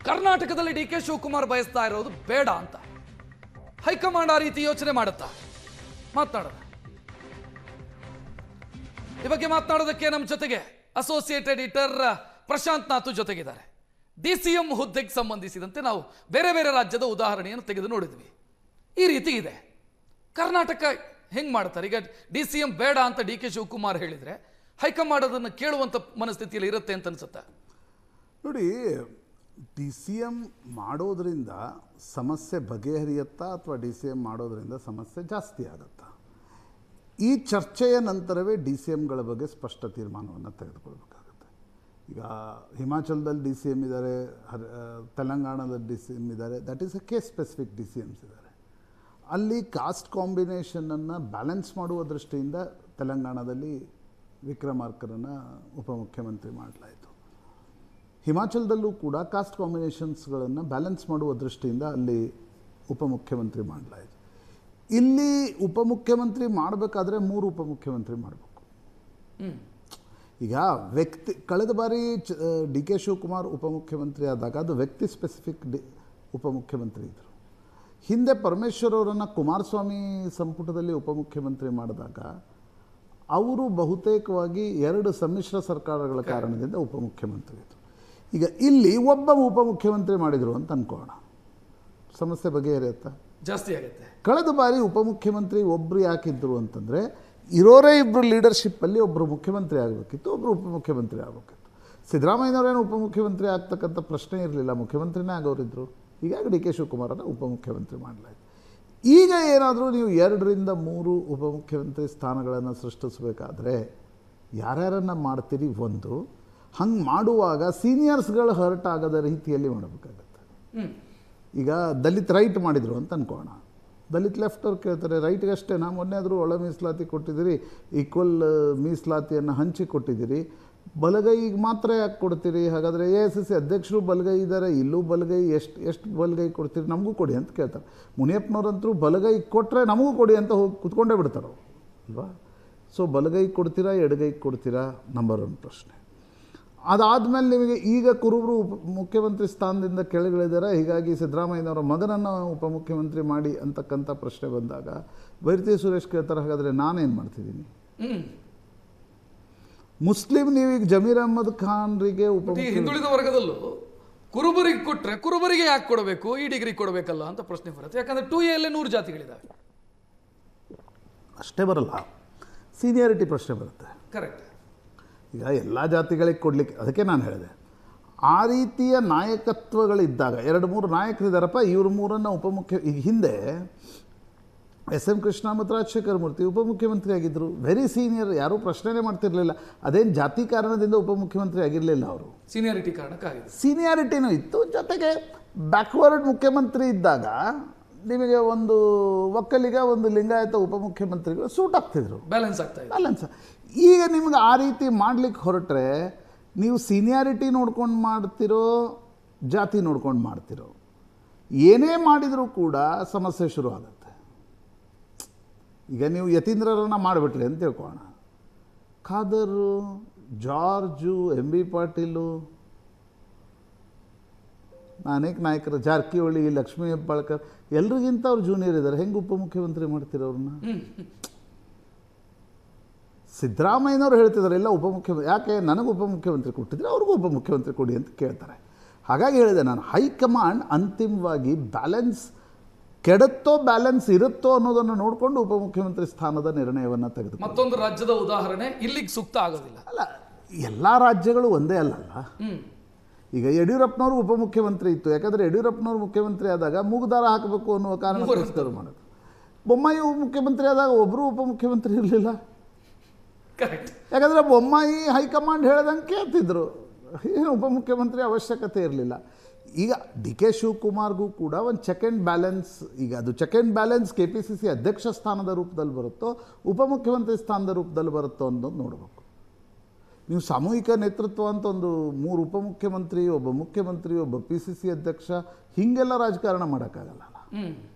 ಕರ್ನಾಟಕದಲ್ಲಿ ಡಿ.ಕೆ. ಶಿವಕುಮಾರ್ ಬಯಸ್ತಾ ಇರೋದು ಬೇಡ ಅಂತ. ಹೈಕಮಾಂಡ್ ಆ ರೀತಿ ಯೋಚನೆ ಮಾಡುತ್ತಾ? ಮಾತನಾಡೋಣ ಈ ಬಗ್ಗೆ. ಮಾತನಾಡೋದಕ್ಕೆ ನಮ್ಮ ಜೊತೆಗೆ ಅಸೋಸಿಯೇಟ್ ಎಡಿಟರ್ ಪ್ರಶಾಂತ್ ನಾಥು ಜೊತೆಗಿದ್ದಾರೆ. ಡಿಸಿಎಂ ಹುದ್ದೆಗೆ ಸಂಬಂಧಿಸಿದಂತೆ ನಾವು ಬೇರೆ ಬೇರೆ ರಾಜ್ಯದ ಉದಾಹರಣೆಯನ್ನು ತೆಗೆದು ನೋಡಿದ್ವಿ. ಈ ರೀತಿ ಇದೆ. ಕರ್ನಾಟಕ ಹೆಂಗ್ ಮಾಡ್ತಾರೆ? ಈಗ ಡಿಸಿಎಂ ಬೇಡ ಅಂತ ಡಿ.ಕೆ. ಶಿವಕುಮಾರ್ ಹೇಳಿದ್ರೆ ಹೈಕಮಾಂಡ್ ಅದನ್ನು ಕೇಳುವಂತ ಮನಸ್ಥಿತಿಯಲ್ಲಿ ಇರುತ್ತೆ ಅಂತ ಅನ್ಸುತ್ತೆ. ನೋಡಿ, ಡಿ ಸಿ ಎಮ್ ಮಾಡೋದ್ರಿಂದ ಸಮಸ್ಯೆ ಬಗೆಹರಿಯುತ್ತಾ ಅಥವಾ ಡಿ ಸಿ ಎಮ್ ಮಾಡೋದ್ರಿಂದ ಸಮಸ್ಯೆ ಜಾಸ್ತಿ ಆಗುತ್ತಾ? ಈ ಚರ್ಚೆಯ ನಂತರವೇ ಡಿ ಸಿ ಎಮ್ಗಳ ಬಗ್ಗೆ ಸ್ಪಷ್ಟ ತೀರ್ಮಾನವನ್ನು ತೆಗೆದುಕೊಳ್ಬೇಕಾಗುತ್ತೆ. ಈಗ ಹಿಮಾಚಲದಲ್ಲಿ ಡಿ ಸಿ ಎಮ್ ಇದ್ದಾರೆ, ತೆಲಂಗಾಣದಲ್ಲಿ ಡಿ ಸಿ ಎಮ್ ಇದ್ದಾರೆ, that is a case specific D C ಎಮ್ಸ್ ಇದ್ದಾರೆ. ಅಲ್ಲಿ ಕಾಸ್ಟ್ ಕಾಂಬಿನೇಷನನ್ನು ಬ್ಯಾಲೆನ್ಸ್ ಮಾಡುವ ದೃಷ್ಟಿಯಿಂದ ತೆಲಂಗಾಣದಲ್ಲಿ ವಿಕ್ರಮಾರ್ಕರನ್ನು ಉಪಮುಖ್ಯಮಂತ್ರಿ ಮಾಡಲಾಯಿತು. ಹಿಮಾಚಲದಲ್ಲೂ ಕೂಡ ಕಾಸ್ಟ್ ಕಾಂಬಿನೇಷನ್ಸ್ಗಳನ್ನು ಬ್ಯಾಲೆನ್ಸ್ ಮಾಡುವ ದೃಷ್ಟಿಯಿಂದ ಅಲ್ಲಿ ಉಪಮುಖ್ಯಮಂತ್ರಿ ಮಾಡಲಾಯಿತು. ಇಲ್ಲಿ ಉಪಮುಖ್ಯಮಂತ್ರಿ ಮಾಡಬೇಕಾದ್ರೆ 3 ಉಪಮುಖ್ಯಮಂತ್ರಿ ಮಾಡಬೇಕು. ಈಗ ಕಳೆದ ಬಾರಿ ಡಿ ಕೆ ಶಿವಕುಮಾರ್ ಉಪಮುಖ್ಯಮಂತ್ರಿ ಆದಾಗ ಅದು ವ್ಯಕ್ತಿ ಸ್ಪೆಸಿಫಿಕ್ ಉಪಮುಖ್ಯಮಂತ್ರಿ ಇದ್ದರು. ಹಿಂದೆ ಪರಮೇಶ್ವರ್ ಅವರನ್ನು ಕುಮಾರಸ್ವಾಮಿ ಸಂಪುಟದಲ್ಲಿ ಉಪಮುಖ್ಯಮಂತ್ರಿ ಮಾಡಿದಾಗ ಅವರು ಬಹುತೇಕವಾಗಿ 2 ಸಮ್ಮಿಶ್ರ ಸರ್ಕಾರಗಳ ಕಾರಣದಿಂದ ಉಪಮುಖ್ಯಮಂತ್ರಿ ಇದ್ದರು. ಈಗ ಇಲ್ಲಿ ಒಬ್ಬ ಉಪಮುಖ್ಯಮಂತ್ರಿ ಮಾಡಿದರು ಅಂತ ಅನ್ಕೋಣ, ಸಮಸ್ಯೆ ಬಗೆಹರಿಯುತ್ತಾ? ಜಾಸ್ತಿ ಆಗುತ್ತೆ. ಕಳೆದ ಬಾರಿ ಉಪಮುಖ್ಯಮಂತ್ರಿ ಒಬ್ಬರು ಯಾಕಿದ್ರು ಅಂತಂದರೆ, ಇರೋರೇ ಇಬ್ಬರು ಲೀಡರ್ಶಿಪ್ಪಲ್ಲಿ ಒಬ್ಬರು ಮುಖ್ಯಮಂತ್ರಿ ಆಗಬೇಕಿತ್ತು, ಒಬ್ಬರು ಉಪಮುಖ್ಯಮಂತ್ರಿ ಆಗಬೇಕಿತ್ತು. ಸಿದ್ದರಾಮಯ್ಯನವರೇನು ಉಪಮುಖ್ಯಮಂತ್ರಿ ಆಗ್ತಕ್ಕಂಥ ಪ್ರಶ್ನೆ ಇರಲಿಲ್ಲ, ಮುಖ್ಯಮಂತ್ರಿನೇ ಆಗೋರಿದ್ದರು. ಹೀಗಾಗಿ ಡಿ ಕೆ ಶಿವಕುಮಾರನ್ನು ಉಪಮುಖ್ಯಮಂತ್ರಿ ಮಾಡಲಾಯಿತು. ಈಗ ಏನಾದರೂ ನೀವು 2 ರಿಂದ 3 ಉಪಮುಖ್ಯಮಂತ್ರಿ ಸ್ಥಾನಗಳನ್ನು ಸೃಷ್ಟಿಸಬೇಕಾದ್ರೆ ಯಾರ್ಯಾರನ್ನು ಮಾಡ್ತೀರಿ? ಒಂದು, ಹಂಗೆ ಮಾಡುವಾಗ ಸೀನಿಯರ್ಸ್ಗಳು ಹರ್ಟ್ ಆಗದ ರೀತಿಯಲ್ಲಿ ಮಾಡಬೇಕಾಗತ್ತೆ. ಈಗ ದಲಿತ್ ರೈಟ್ ಮಾಡಿದರು ಅಂತ ಅನ್ಕೋಣ, ದಲಿತ್ ಲೆಫ್ಟ್ ಅವ್ರು ಕೇಳ್ತಾರೆ, ರೈಟ್ಗೆ ಅಷ್ಟೇ ನಾ ಮೊನ್ನೆ ಆದರೂ ಒಳ ಮೀಸಲಾತಿ ಕೊಟ್ಟಿದ್ದೀರಿ, ಈಕ್ವಲ್ ಮೀಸಲಾತಿಯನ್ನು ಹಂಚಿ ಕೊಟ್ಟಿದ್ದೀರಿ, ಬಲಗೈಗೆ ಮಾತ್ರ ಯಾಕೆ ಕೊಡ್ತೀರಿ? ಹಾಗಾದರೆ AICC ಅಧ್ಯಕ್ಷರು ಬಲಗೈ ಇದ್ದಾರೆ, ಇಲ್ಲೂ ಬಲಗೈ ಎಷ್ಟು ಬಲಗೈ ಕೊಡ್ತೀರಿ, ನಮಗೂ ಕೊಡಿ ಅಂತ ಕೇಳ್ತಾರೆ. ಮುನಿಯಪ್ಪನವ್ರಂತರೂ ಬಲಗೈ ಕೊಟ್ಟರೆ ನಮಗೂ ಕೊಡಿ ಅಂತ ಹೋಗಿ ಕುತ್ಕೊಂಡೇ ಬಿಡ್ತಾರೆ ಅಲ್ವಾ? ಸೊ ಬಲಗೈ ಕೊಡ್ತೀರಾ, ಎಡಗೈ ಕೊಡ್ತೀರಾ? ನಂಬರ್ 1 ಪ್ರಶ್ನೆ. ಅದಾದಮೇಲೆ ನಿಮಗೆ ಈಗ ಕುರುಬರು ಮುಖ್ಯಮಂತ್ರಿ ಸ್ಥಾನದಿಂದ ಕೆಳಗಿಳಿದಾರೆ, ಹೀಗಾಗಿ ಸಿದ್ದರಾಮಯ್ಯನವರ ಮಗನನ್ನು ಉಪಮುಖ್ಯಮಂತ್ರಿ ಮಾಡಿ ಅಂತಕ್ಕಂಥ ಪ್ರಶ್ನೆ ಬಂದಾಗ ಬೈರತಿ ಸುರೇಶ್ ಕೇಳ್ತಾರೆ, ಹಾಗಾದರೆ ನಾನೇನು ಮಾಡ್ತಿದ್ದೀನಿ? ಮುಸ್ಲಿಂ ನೀವೀಗ ಜಮೀರ್ ಅಹ್ಮದ್ ಖಾನ್ರಿಗೆ ಹಿಂದುಳಿದ ವರ್ಗದಲ್ಲೂ ಕುರುಬರಿಗೆ ಕೊಟ್ಟರೆ ಕುರುಬರಿಗೆ ಯಾಕೆ ಕೊಡಬೇಕು, ಈ ಡಿಗ್ರಿ ಕೊಡಬೇಕಲ್ಲ ಅಂತ ಪ್ರಶ್ನೆ ಬರುತ್ತೆ. ಯಾಕಂದರೆ 2A ಅಲ್ಲೇ 100 ಜಾತಿಗಳಿದ್ದಾವೆ. ಅಷ್ಟೇ ಬರಲ್ಲ, ಸೀನಿಯಾರಿಟಿ ಪ್ರಶ್ನೆ ಬರುತ್ತೆ. ಕರೆಕ್ಟ್. ಈಗ ಎಲ್ಲ ಜಾತಿಗಳಿಗೆ ಕೊಡಲಿಕ್ಕೆ, ಅದಕ್ಕೆ ನಾನು ಹೇಳಿದೆ, ಆ ರೀತಿಯ ನಾಯಕತ್ವಗಳಿದ್ದಾಗ 2-3 ನಾಯಕರಿದ್ದಾರಪ್ಪ, ಇವ್ರ 3ರನ್ನು ಈಗ ಹಿಂದೆ SM ಕೃಷ್ಣ ಮತ್ತು ರಾಜಶೇಖರ ಮೂರ್ತಿ ಉಪಮುಖ್ಯಮಂತ್ರಿ ಆಗಿದ್ದರು, ವೆರಿ ಸೀನಿಯರ್, ಯಾರೂ ಪ್ರಶ್ನೆನೇ ಮಾಡ್ತಿರಲಿಲ್ಲ. ಅದೇನು ಜಾತಿ ಕಾರಣದಿಂದ ಉಪಮುಖ್ಯಮಂತ್ರಿ ಆಗಿರಲಿಲ್ಲ ಅವರು, ಸೀನಿಯಾರಿಟಿ ಕಾರಣಕ್ಕಾಗಿದೆ. ಸೀನಿಯಾರಿಟಿನೂ ಇತ್ತು, ಜೊತೆಗೆ ಬ್ಯಾಕ್ವರ್ಡ್ ಮುಖ್ಯಮಂತ್ರಿ ಇದ್ದಾಗ ನಿಮಗೆ ಒಂದು ಒಕ್ಕಲಿಗ ಒಂದು ಲಿಂಗಾಯತ ಉಪಮುಖ್ಯಮಂತ್ರಿಗಳು ಸೂಟ್ ಆಗ್ತಿದ್ರು, ಬ್ಯಾಲೆನ್ಸ್. ಈಗ ನಿಮ್ಗೆ ಆ ರೀತಿ ಮಾಡಲಿಕ್ಕೆ ಹೊರಟ್ರೆ ನೀವು ಸೀನಿಯಾರಿಟಿ ನೋಡ್ಕೊಂಡು ಮಾಡ್ತಿರೋ, ಜಾತಿ ನೋಡ್ಕೊಂಡು ಮಾಡ್ತಿರೋ, ಏನೇ ಮಾಡಿದರೂ ಕೂಡ ಸಮಸ್ಯೆ ಶುರು ಆಗುತ್ತೆ. ಈಗ ನೀವು ಯತೀಂದ್ರರನ್ನು ಮಾಡಿಬಿಟ್ರಿ ಅಂತ ತಿಳ್ಕೋಣ, ಖಾದರು, ಜಾರ್ಜು, MB ಪಾಟೀಲು, ಅನೇಕ ನಾಯಕರು, ಜಾರಕಿಹೊಳಿ, ಲಕ್ಷ್ಮೀ ಹೆಬ್ಬಾಳ್ಕರ್, ಎಲ್ರಿಗಿಂತ ಅವ್ರು ಜೂನಿಯರ್ ಇದ್ದಾರೆ, ಹೆಂಗೆ ಉಪಮುಖ್ಯಮಂತ್ರಿ ಮಾಡ್ತೀರ ಅವ್ರನ್ನ? ಸಿದ್ದರಾಮಯ್ಯನವ್ರು ಹೇಳ್ತಿದ್ದಾರೆ ಇಲ್ಲ ಉಪಮುಖ್ಯಮಂತ್ರಿ, ಯಾಕೆ ನನಗೆ ಉಪಮುಖ್ಯಮಂತ್ರಿ ಕೊಟ್ಟಿದ್ರೆ ಅವ್ರಿಗೂ ಉಪಮುಖ್ಯಮಂತ್ರಿ ಕೊಡಿ ಅಂತ ಕೇಳ್ತಾರೆ. ಹಾಗಾಗಿ ಹೇಳಿದೆ ನಾನು, ಹೈಕಮಾಂಡ್ ಅಂತಿಮವಾಗಿ ಬ್ಯಾಲೆನ್ಸ್ ಕೆಡುತ್ತೋ ಬ್ಯಾಲೆನ್ಸ್ ಇರುತ್ತೋ ಅನ್ನೋದನ್ನು ನೋಡಿಕೊಂಡು ಉಪಮುಖ್ಯಮಂತ್ರಿ ಸ್ಥಾನದ ನಿರ್ಣಯವನ್ನು ತೆಗೆದುಕೊಂಡು. ಮತ್ತೊಂದು ರಾಜ್ಯದ ಉದಾಹರಣೆ ಇಲ್ಲಿಗೆ ಸೂಕ್ತ ಆಗೋದಿಲ್ಲ. ಅಲ್ಲ, ಎಲ್ಲ ರಾಜ್ಯಗಳು ಒಂದೇ ಅಲ್ಲಲ್ಲ. ಈಗ ಯಡಿಯೂರಪ್ಪನವರು ಉಪಮುಖ್ಯಮಂತ್ರಿ ಇತ್ತು, ಯಾಕಂದರೆ ಯಡಿಯೂರಪ್ಪನವರು ಮುಖ್ಯಮಂತ್ರಿ ಆದಾಗ ಮೂಗುದಾರ ಹಾಕಬೇಕು ಅನ್ನುವ ಕಾರಣಕ್ಕೋಸ್ಕರ ಮಾಡೋದು. ಬೊಮ್ಮಾಯಿ ಮುಖ್ಯಮಂತ್ರಿ ಆದಾಗ ಒಬ್ಬರು ಉಪಮುಖ್ಯಮಂತ್ರಿ ಇರಲಿಲ್ಲ, ಯಾಕಂದರೆ ಬೊಮ್ಮಾಯಿ ಹೈಕಮಾಂಡ್ ಹೇಳ್ದಂಗೆ ಕೇಳ್ತಿದ್ರು, ಏನು ಉಪಮುಖ್ಯಮಂತ್ರಿ ಅವಶ್ಯಕತೆ ಇರಲಿಲ್ಲ. ಈಗ ಡಿ ಕೆ ಶಿವಕುಮಾರ್ಗೂ ಕೂಡ ಒಂದು ಚೆಕ್ ಆ್ಯಂಡ್ ಬ್ಯಾಲೆನ್ಸ್, ಈಗ ಅದು ಚೆಕ್ ಆ್ಯಂಡ್ ಬ್ಯಾಲೆನ್ಸ್ KPCC ಅಧ್ಯಕ್ಷ ಸ್ಥಾನದ ರೂಪದಲ್ಲಿ ಬರುತ್ತೋ ಉಪಮುಖ್ಯಮಂತ್ರಿ ಸ್ಥಾನದ ರೂಪದಲ್ಲಿ ಬರುತ್ತೋ ಅನ್ನೋದು ನೋಡಬೇಕು. ನೀವು ಸಾಮೂಹಿಕ ನೇತೃತ್ವ ಅಂತ ಒಂದು 3 ಉಪಮುಖ್ಯಮಂತ್ರಿ, ಒಬ್ಬ ಮುಖ್ಯಮಂತ್ರಿ, ಒಬ್ಬ PCC ಅಧ್ಯಕ್ಷ, ಹೀಗೆಲ್ಲ ರಾಜಕಾರಣ ಮಾಡೋಕ್ಕಾಗಲ್ಲ.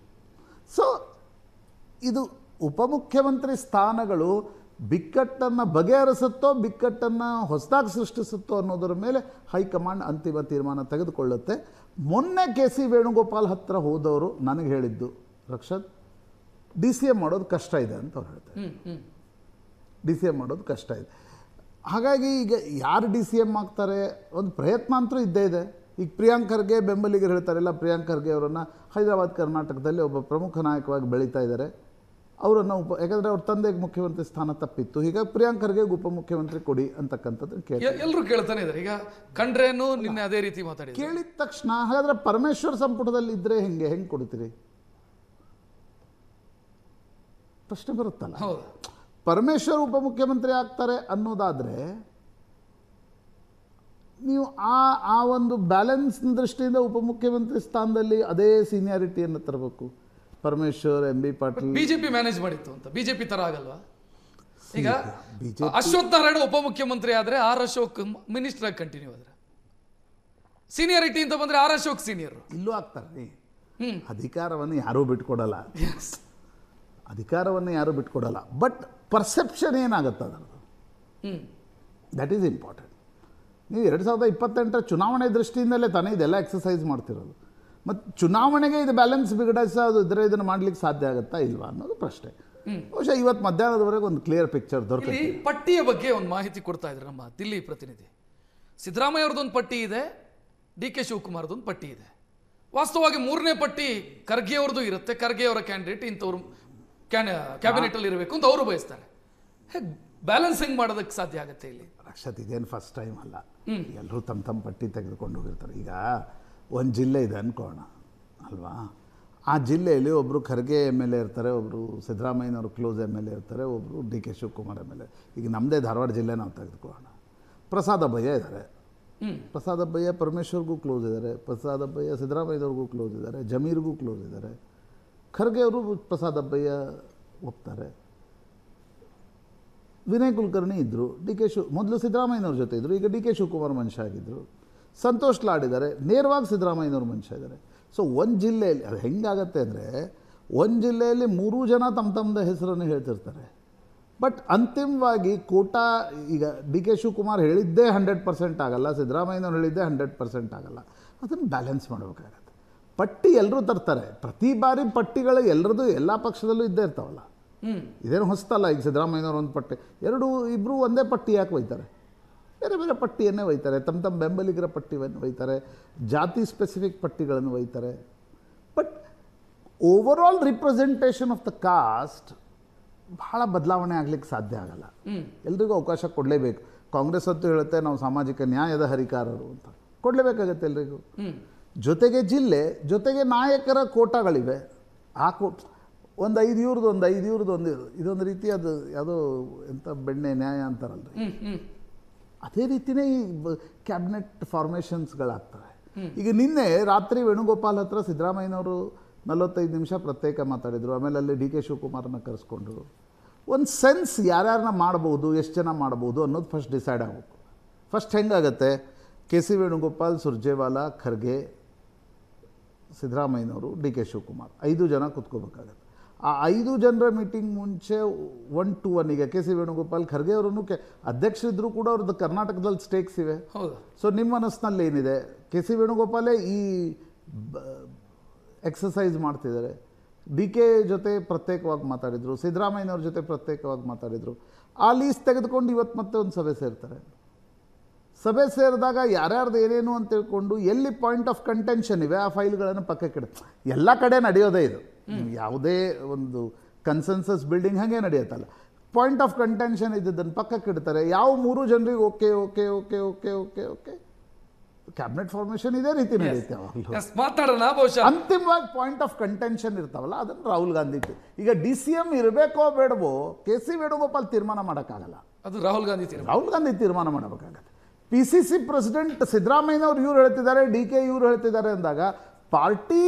ಸೊ ಇದು ಉಪಮುಖ್ಯಮಂತ್ರಿ ಸ್ಥಾನಗಳು ಬಿಕ್ಕಟ್ಟನ್ನು ಬಗೆಹರಿಸುತ್ತೋ ಬಿಕ್ಕಟ್ಟನ್ನು ಹೊಸದಾಗಿ ಸೃಷ್ಟಿಸುತ್ತೋ ಅನ್ನೋದರ ಮೇಲೆ ಹೈಕಮಾಂಡ್ ಅಂತಿಮ ತೀರ್ಮಾನ ತೆಗೆದುಕೊಳ್ಳುತ್ತೆ. ಮೊನ್ನೆ KC ವೇಣುಗೋಪಾಲ್ ಹತ್ರ ಹೋದವರು ನನಗೆ ಹೇಳಿದ್ದು, ರಕ್ಷತ್ DCM ಮಾಡೋದು ಕಷ್ಟ ಇದೆ ಅಂತ ಅವ್ರು ಹೇಳ್ತಾರೆ. DCM ಮಾಡೋದು ಕಷ್ಟ ಇದೆ. ಹಾಗಾಗಿ ಈಗ ಯಾರು DCM ಆಗ್ತಾರೆ, ಒಂದು ಪ್ರಯತ್ನ ಅಂತೂ ಇದ್ದೇ ಇದೆ. ಈಗ ಪ್ರಿಯಾಂಕ್ ಖರ್ಗೆ ಬೆಂಬಲಿಗರು ಹೇಳ್ತಾರಲ್ಲ, ಪ್ರಿಯಾಂಕ್ ಖರ್ಗೆ ಅವರನ್ನು ಹೈದರಾಬಾದ್ ಕರ್ನಾಟಕದಲ್ಲಿ ಒಬ್ಬ ಪ್ರಮುಖ ನಾಯಕವಾಗಿ ಬೆಳೀತಾ ಇದ್ದಾರೆ. ಅವರನ್ನು ಯಾಕಂದರೆ ಅವ್ರ ತಂದೆಗೆ ಮುಖ್ಯಮಂತ್ರಿ ಸ್ಥಾನ ತಪ್ಪಿತ್ತು, ಹೀಗಾಗಿ ಪ್ರಿಯಾಂಕ್ ಖರ್ಗೆ ಉಪಮುಖ್ಯಮಂತ್ರಿ ಕೊಡಿ ಅಂತಕ್ಕಂಥದ್ದು ಎಲ್ಲರೂ ಕೇಳ್ತಾನೆ ಇದ್ದಾರೆ. ಈಗ ಖಂಡ್ರೇನು ನಿನ್ನೆ ಅದೇ ರೀತಿ ಮಾತಾಡಿದ್ರು. ಕೇಳಿದ ತಕ್ಷಣ ಹಾಗಾದ್ರೆ ಪರಮೇಶ್ವರ್ ಸಂಪುಟದಲ್ಲಿ ಇದ್ರೆ ಹೆಂಗೆ ಕೊಡ್ತೀರಿ ಪ್ರಶ್ನೆ ಬರುತ್ತಲ್ಲ. ಹೌದು, ಪರಮೇಶ್ವರ್ ಉಪಮುಖ್ಯಮಂತ್ರಿ ಆಗ್ತಾರೆ ಅನ್ನೋದಾದ್ರೆ ನೀವು ಆ ಒಂದು ಬ್ಯಾಲೆನ್ಸ್ ದೃಷ್ಟಿಯಿಂದ ಉಪಮುಖ್ಯಮಂತ್ರಿ ಸ್ಥಾನದಲ್ಲಿ ಅದೇ ಸೀನಿಯಾರಿಟಿಯನ್ನು ತರಬೇಕು. Parameshwar, MB Patil BJP manage ಮಾಡಿತ್ತು ಅಂತ. ಬಿಜೆಪಿ ತರ ಆಗಲ್ವಾ? ಈಗ ಅಶ್ವಥ್ ನಾರಾಯಣ ಉಪಮುಖ್ಯಮಂತ್ರಿ ಆದ್ರೆ ಆರ್ ಅಶೋಕ್ ಮಿನಿಸ್ಟರ್ ಆಗಿ ಕಂಟಿನ್ಯೂ ಆದ್ರೆ, ಸೀನಿಯಾರಿಟಿ ಅಂತ ಬಂದ್ರೆ ಆರ್ ಅಶೋಕ್ ಸೀನಿಯರ್. ಇಲ್ಲೂ ಆಗ್ತಾರೆ. ಅಧಿಕಾರವನ್ನು ಯಾರೂ ಬಿಟ್ಕೊಡಲ್ಲ, ಅಧಿಕಾರವನ್ನು ಯಾರೂ ಬಿಟ್ಕೊಡಲ್ಲ. ಬಟ್ ಪರ್ಸೆಪ್ಷನ್ ಏನಾಗುತ್ತೆ ಅದರದ್ದು, ದಟ್ ಈಸ್ ಇಂಪಾರ್ಟೆಂಟ್. ನೀವು 2028 ಚುನಾವಣೆ ದೃಷ್ಟಿಯಿಂದಲೇ ತಾನೇ ಇದೆಲ್ಲ ಎಕ್ಸಸೈಸ್ ಮಾಡ್ತಿರೋದು. ಮತ್ತು ಚುನಾವಣೆಗೆ ಇದು ಬ್ಯಾಲೆನ್ಸ್ ಬಿಗಡಿಸೋದು ಇದನ್ನು ಮಾಡ್ಲಿಕ್ಕೆ ಸಾಧ್ಯ ಆಗುತ್ತಾ ಇಲ್ವಾ ಅನ್ನೋದು ಪ್ರಶ್ನೆ. ಬಹುಶಃ ಇವತ್ತು ಮಧ್ಯಾಹ್ನದವರೆಗೆ ಒಂದು ಕ್ಲಿಯರ್ ಪಿಕ್ಚರ್ ದೊರಕಿ. ಪಟ್ಟಿಯ ಬಗ್ಗೆ ಒಂದು ಮಾಹಿತಿ ಕೊಡ್ತಾ ಇದ್ರು ನಮ್ಮ ದಿಲ್ಲಿ ಪ್ರತಿನಿಧಿ. ಸಿದ್ದರಾಮಯ್ಯ ಅವ್ರದ್ದೊಂದು ಪಟ್ಟಿ ಇದೆ, DK ಶಿವಕುಮಾರ್ದೊಂದು ಪಟ್ಟಿ ಇದೆ. ವಾಸ್ತವವಾಗಿ 3ನೇ ಪಟ್ಟಿ ಖರ್ಗೆ ಅವ್ರದ್ದು ಇರುತ್ತೆ. ಖರ್ಗೆ ಅವರ ಕ್ಯಾಂಡಿಡೇಟ್ ಇಂಥವ್ರು ಕ್ಯಾಬಿನೆಟ್ ಅಲ್ಲಿ ಇರಬೇಕು ಅಂತ ಅವರು ಬಯಸ್ತಾರೆ. ಬ್ಯಾಲೆನ್ಸ್ ಹೆಂಗ್ ಮಾಡೋದಕ್ಕೆ ಸಾಧ್ಯ ಆಗುತ್ತೆ ಇಲ್ಲಿ? ರಕ್ಷತ್, ಇದೇನು ಫಸ್ಟ್ ಟೈಮ್ ಅಲ್ಲ, ಎಲ್ಲರೂ ತಮ್ಮ ಪಟ್ಟಿ ತೆಗೆದುಕೊಂಡು ಹೋಗಿರ್ತಾರೆ. ಈಗ ಒಂದು ಜಿಲ್ಲೆ ಇದೆ ಅನ್ಕೋಣ ಅಲ್ವಾ, ಆ ಜಿಲ್ಲೆಯಲ್ಲಿ ಒಬ್ಬರು ಖರ್ಗೆ MLA ಇರ್ತಾರೆ, ಒಬ್ಬರು ಸಿದ್ದರಾಮಯ್ಯನವರು ಕ್ಲೋಸ್ MLA ಇರ್ತಾರೆ, ಒಬ್ಬರು DK ಶಿವಕುಮಾರ್ MLA. ಈಗ ನಮ್ಮದೇ ಧಾರವಾಡ ಜಿಲ್ಲೆ ನಾವು ತೆಗೆದುಕೊಳ್ಳೋಣ. ಪ್ರಸಾದ್ ಅಬ್ಬಯ್ಯ ಇದ್ದಾರೆ. ಪ್ರಸಾದ್ ಅಬ್ಬಯ್ಯ ಪರಮೇಶ್ವರ್ಗೂ ಕ್ಲೋಸ್ ಇದ್ದಾರೆ, ಪ್ರಸಾದ್ ಅಬ್ಬಯ್ಯ ಸಿದ್ದರಾಮಯ್ಯವ್ರಿಗೂ ಕ್ಲೋಸ್ ಇದ್ದಾರೆ, ಜಮೀರ್ಗೂ ಕ್ಲೋಸ್ ಇದ್ದಾರೆ. ಖರ್ಗೆ ಅವರು ಪ್ರಸಾದ್ ಅಬ್ಬಯ್ಯ ಒಪ್ತಾರೆ. ವಿನಯ್ ಕುಲಕರ್ಣಿ ಇದ್ದರು, ಮೊದಲು ಸಿದ್ದರಾಮಯ್ಯನವ್ರ ಜೊತೆ ಇದ್ದರು, ಈಗ DK ಶಿವಕುಮಾರ್ ಮನುಷ್ಯ ಆಗಿದ್ದರು. ಸಂತೋಷ್ ಲಾಡ್ ಇದ್ದಾರೆ, ನೇರವಾಗಿ ಸಿದ್ದರಾಮಯ್ಯನವ್ರ ಮನುಷ್ಯ ಇದ್ದಾರೆ. ಸೊ ಒಂದು ಜಿಲ್ಲೆಯಲ್ಲಿ ಅದು ಹೆಂಗಾಗತ್ತೆ ಅಂದರೆ, ಒಂದು ಜಿಲ್ಲೆಯಲ್ಲಿ 3 ಜನ ತಮ್ಮದ ಹೆಸರನ್ನು ಹೇಳ್ತಿರ್ತಾರೆ. ಬಟ್ ಅಂತಿಮವಾಗಿ ಕೋಟಾ ಈಗ DK ಶಿವಕುಮಾರ್ ಹೇಳಿದ್ದೇ 100% ಆಗಲ್ಲ, ಸಿದ್ದರಾಮಯ್ಯನವ್ರು ಹೇಳಿದ್ದೇ 100% ಆಗಲ್ಲ. ಅದನ್ನು ಬ್ಯಾಲೆನ್ಸ್ ಮಾಡಬೇಕಾಗತ್ತೆ. ಪಟ್ಟಿ ಎಲ್ಲರೂ ತರ್ತಾರೆ, ಪ್ರತಿ ಬಾರಿ ಪಟ್ಟಿಗಳು ಎಲ್ಲರದ್ದು ಎಲ್ಲ ಪಕ್ಷದಲ್ಲೂ ಇದ್ದೇ ಇರ್ತಾವಲ್ಲ, ಇದೇನು ಹೊಸ್ತಲ್ಲ. ಈಗ ಸಿದ್ದರಾಮಯ್ಯನವ್ರು ಒಂದು ಪಟ್ಟಿ, ಇಬ್ಬರು ಒಂದೇ ಪಟ್ಟಿ ಯಾಕೆ ಒಯ್ತಾರೆ? ಬೇರೆ ಬೇರೆ ಪಟ್ಟಿಯನ್ನೇ ಒಯ್ತಾರೆ, ತಮ್ಮ ಬೆಂಬಲಿಗರ ಪಟ್ಟಿಯನ್ನು ಒಯ್ತಾರೆ, ಜಾತಿ ಸ್ಪೆಸಿಫಿಕ್ ಪಟ್ಟಿಗಳನ್ನು ಒಯ್ತಾರೆ. But overall representation of the caste ಭಾಳ ಬದಲಾವಣೆ ಆಗಲಿಕ್ಕೆ ಸಾಧ್ಯ ಆಗಲ್ಲ. ಎಲ್ರಿಗೂ ಅವಕಾಶ ಕೊಡಲೇಬೇಕು. ಕಾಂಗ್ರೆಸ್ ಅಂತೂ ಹೇಳುತ್ತೆ ನಾವು ಸಾಮಾಜಿಕ ನ್ಯಾಯದ ಹರಿಕಾರರು ಅಂತ, ಕೊಡಲೇಬೇಕಾಗತ್ತೆ ಎಲ್ರಿಗೂ. ಜೊತೆಗೆ ಜಿಲ್ಲೆ, ಜೊತೆಗೆ ನಾಯಕರ ಕೋಟಾಗಳಿವೆ. ಆ ಒಂದು 5 ಇವ್ರದ್ದು, ಒಂದು 5 ಇವ್ರದ್ದು, ಇದೊಂದು ರೀತಿ ಅದು ಯಾವುದೋ ಎಂಥ ಬೆಣ್ಣೆ ನ್ಯಾಯ ಅಂತಾರಲ್ರಿ, ಅದೇ ರೀತಿಯೇ ಈ ಕ್ಯಾಬಿನೆಟ್ ಫಾರ್ಮೇಷನ್ಸ್ಗಳಾಗ್ತವೆ. ಈಗ ನಿನ್ನೆ ರಾತ್ರಿ ವೇಣುಗೋಪಾಲ್ ಹತ್ರ ಸಿದ್ದರಾಮಯ್ಯನವರು 45 ನಿಮಿಷ ಪ್ರತ್ಯೇಕ ಮಾತಾಡಿದರು. ಆಮೇಲೆ ಅಲ್ಲಿ DK ಶಿವಕುಮಾರನ್ನ ಕರೆಸ್ಕೊಂಡ್ರು. ಒಂದು ಸೆನ್ಸ್ ಯಾರ್ಯಾರನ್ನ ಮಾಡ್ಬೋದು, ಎಷ್ಟು ಜನ ಮಾಡ್ಬೋದು ಅನ್ನೋದು ಫಸ್ಟ್ ಡಿಸೈಡ್ ಆಗಬೇಕು. ಫಸ್ಟ್ ಹೆಂಗಾಗತ್ತೆ, KC ವೇಣುಗೋಪಾಲ್, ಸುರ್ಜೇವಾಲಾ, ಖರ್ಗೆ, ಸಿದ್ದರಾಮಯ್ಯನವರು, DK ಶಿವಕುಮಾರ್ 5 ಜನ ಕೂತ್ಕೋಬೇಕಾಗತ್ತೆ. ಆ 5 ಜನರ ಮೀಟಿಂಗ್ ಮುಂಚೆ 1-1 ಈಗ KC ವೇಣುಗೋಪಾಲ್, ಖರ್ಗೆ ಅವರನ್ನು ಅಧ್ಯಕ್ಷರಿದ್ದರೂ ಕೂಡ ಅವ್ರದ್ದು ಕರ್ನಾಟಕದಲ್ಲಿ ಸ್ಟೇಕ್ಸ್ ಇವೆ. ಸೊ ನಿಮ್ಮ ಮನಸ್ಸಿನಲ್ಲಿ ಏನಿದೆ? KC ವೇಣುಗೋಪಾಲೇ ಈ ಎಕ್ಸಸೈಸ್ ಮಾಡ್ತಿದ್ದಾರೆ. DK ಜೊತೆ ಪ್ರತ್ಯೇಕವಾಗಿ ಮಾತಾಡಿದರು, ಸಿದ್ದರಾಮಯ್ಯನವ್ರ ಜೊತೆ ಪ್ರತ್ಯೇಕವಾಗಿ ಮಾತಾಡಿದರು. ಆ ಲೀಸ್ಟ್ ತೆಗೆದುಕೊಂಡು ಇವತ್ತು ಮತ್ತೆ ಒಂದು ಸಭೆ ಸೇರ್ತಾರೆ. ಸಭೆ ಸೇರಿದಾಗ ಯಾರ್ಯಾರ್ದು ಏನೇನು ಅಂತ ತಿಳ್ಕೊಂಡು ಎಲ್ಲಿ ಪಾಯಿಂಟ್ ಆಫ್ ಕಂಟೆನ್ಷನ್ ಇವೆ ಆ ಫೈಲ್ಗಳನ್ನು ಪಕ್ಕಕ್ಕೆ ಇಡ. ಎಲ್ಲ ಕಡೆ ನಡೆಯೋದೇ ಇದು, ಯಾವುದೇ ಒಂದು ಕನ್ಸೆನ್ಸಸ್ ಬಿಲ್ಡಿಂಗ್ ಹಾಗೆ ನಡೆಯುತ್ತಲ್ಲ. ಪಾಯಿಂಟ್ ಆಫ್ ಕಂಟೆನ್ಷನ್ ಇದ್ದದ್ದನ್ನು ಪಕ್ಕಕ್ಕೆ ಇಡ್ತಾರೆ. ಯಾವ 3 ಜನರಿಗೆ okay okay okay okay okay okay cabinet formation ಇದೇ ರೀತಿ ನಡೆಯುತ್ತೆ. ಅಂತಿಮವಾಗಿ ಪಾಯಿಂಟ್ ಆಫ್ ಕಂಟೆನ್ಷನ್ ಇರ್ತಾವಲ್ಲ, ಅದನ್ನು ರಾಹುಲ್ ಗಾಂಧಿ. ಈಗ DCM ಇರಬೇಕೋ ಬೇಡವೋ KC ವೇಣುಗೋಪಾಲ್ ತೀರ್ಮಾನ ಮಾಡೋಕ್ಕಾಗಲ್ಲ, ಅದು ರಾಹುಲ್ ಗಾಂಧಿ ತೀರ್ಮಾನ ಮಾಡಬೇಕಾಗತ್ತೆ. PCC ಪ್ರೆಸಿಡೆಂಟ್ ಸಿದ್ದರಾಮಯ್ಯನವ್ರು ಇವ್ರು ಹೇಳ್ತಿದ್ದಾರೆ, DK ಇವ್ರು ಹೇಳ್ತಿದ್ದಾರೆ ಅಂದಾಗ ಪಾರ್ಟಿ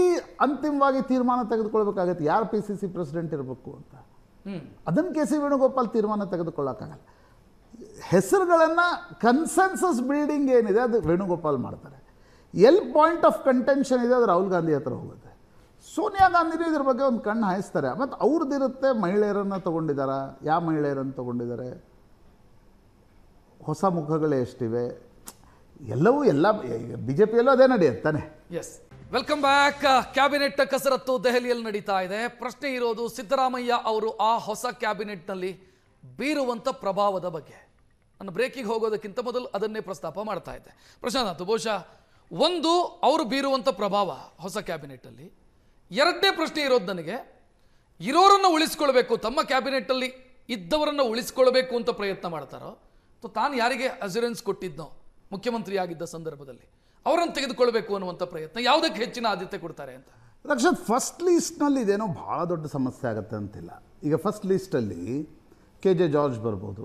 ಅಂತಿಮವಾಗಿ ತೀರ್ಮಾನ ತೆಗೆದುಕೊಳ್ಬೇಕಾಗತ್ತೆ ಯಾರು PCC ಪ್ರೆಸಿಡೆಂಟ್ ಇರಬೇಕು ಅಂತ. ಅದನ್ನು KC ವೇಣುಗೋಪಾಲ್ ತೀರ್ಮಾನ ತೆಗೆದುಕೊಳ್ಳೋಕ್ಕಾಗಲ್ಲ. ಹೆಸರುಗಳನ್ನು ಕನ್ಸೆನ್ಸಸ್ ಬಿಲ್ಡಿಂಗ್ ಏನಿದೆ ಅದು ವೇಣುಗೋಪಾಲ್ ಮಾಡ್ತಾರೆ. ಎಲ್ಲಿ ಪಾಯಿಂಟ್ ಆಫ್ ಕಂಟೆನ್ಷನ್ ಇದೆ ಅದು ರಾಹುಲ್ ಗಾಂಧಿ ಹತ್ರ ಹೋಗುತ್ತೆ. ಸೋನಿಯಾ ಗಾಂಧಿನೂ ಇದ್ರ ಬಗ್ಗೆ ಒಂದು ಕಣ್ಣು ಹಾಯಿಸ್ತಾರೆ. ಮತ್ತು ಅವ್ರದ್ದಿರುತ್ತೆ, ಮಹಿಳೆಯರನ್ನು ತೊಗೊಂಡಿದ್ದಾರೆ, ಯಾವ ಮಹಿಳೆಯರನ್ನು ತೊಗೊಂಡಿದ್ದಾರೆ, ಹೊಸ ಮುಖಗಳೇ ಎಷ್ಟಿವೆ, ಎಲ್ಲವೂ ಎಲ್ಲ BJPಯಲ್ಲೂ ಅದೇ ನಡೆಯುತ್ತಾನೆ. Yes, welcome back. ಕ್ಯಾಬಿನೆಟ್ ಕಸರತ್ತು ದೆಹಲಿಯಲ್ಲಿ ನಡೀತಾ ಇದೆ. ಪ್ರಶ್ನೆ ಇರೋದು ಸಿದ್ದರಾಮಯ್ಯ ಅವರು ಆ ಹೊಸ ಕ್ಯಾಬಿನೆಟ್ನಲ್ಲಿ ಬೀರುವಂಥ ಪ್ರಭಾವದ ಬಗ್ಗೆ. ನಾನು ಬ್ರೇಕಿಗೆ ಹೋಗೋದಕ್ಕಿಂತ ಮೊದಲು ಅದನ್ನೇ ಪ್ರಸ್ತಾಪ ಮಾಡ್ತಾ ಇದ್ದೆ. ಪ್ರಶಾಂತ್, ಬಹುಶಃ ಒಂದು ಅವರು ಬೀರುವಂಥ ಪ್ರಭಾವ ಹೊಸ ಕ್ಯಾಬಿನೆಟ್ಟಲ್ಲಿ. ಎರಡನೇ ಪ್ರಶ್ನೆ ಇರೋದು ನನಗೆ, ಇರೋರನ್ನ ಉಳಿಸ್ಕೊಳ್ಬೇಕು, ತಮ್ಮ ಕ್ಯಾಬಿನೆಟ್ ಅಲ್ಲಿ ಇದ್ದವರನ್ನ ಉಳಿಸ್ಕೊಳ್ಬೇಕು ಅಂತ ಪ್ರಯತ್ನ ಮಾಡ್ತಾರೋ ಅಥವಾ ತಾನು ಯಾರಿಗೆ ಅಸ್ಯೂರೆನ್ಸ್ ಕೊಟ್ಟಿದ್ನೋ ಮುಖ್ಯಮಂತ್ರಿ ಆಗಿದ್ದ ಸಂದರ್ಭದಲ್ಲಿ ಅವರನ್ನು ತೆಗೆದುಕೊಳ್ಬೇಕು ಅನ್ನುವಂಥ ಪ್ರಯತ್ನ ಯಾವುದಕ್ಕೆ ಹೆಚ್ಚಿನ ಆದ್ಯತೆ ಕೊಡ್ತಾರೆ ಅಂತ? ರಕ್ಷತ್, ಫಸ್ಟ್ ಲೀಸ್ಟ್ನಲ್ಲಿ ಇದೇನೋ ಭಾಳ ದೊಡ್ಡ ಸಮಸ್ಯೆ ಆಗುತ್ತೆ ಅಂತಿಲ್ಲ. ಈಗ ಫಸ್ಟ್ ಲೀಸ್ಟಲ್ಲಿ KJ ಜಾರ್ಜ್ ಬರ್ಬೋದು,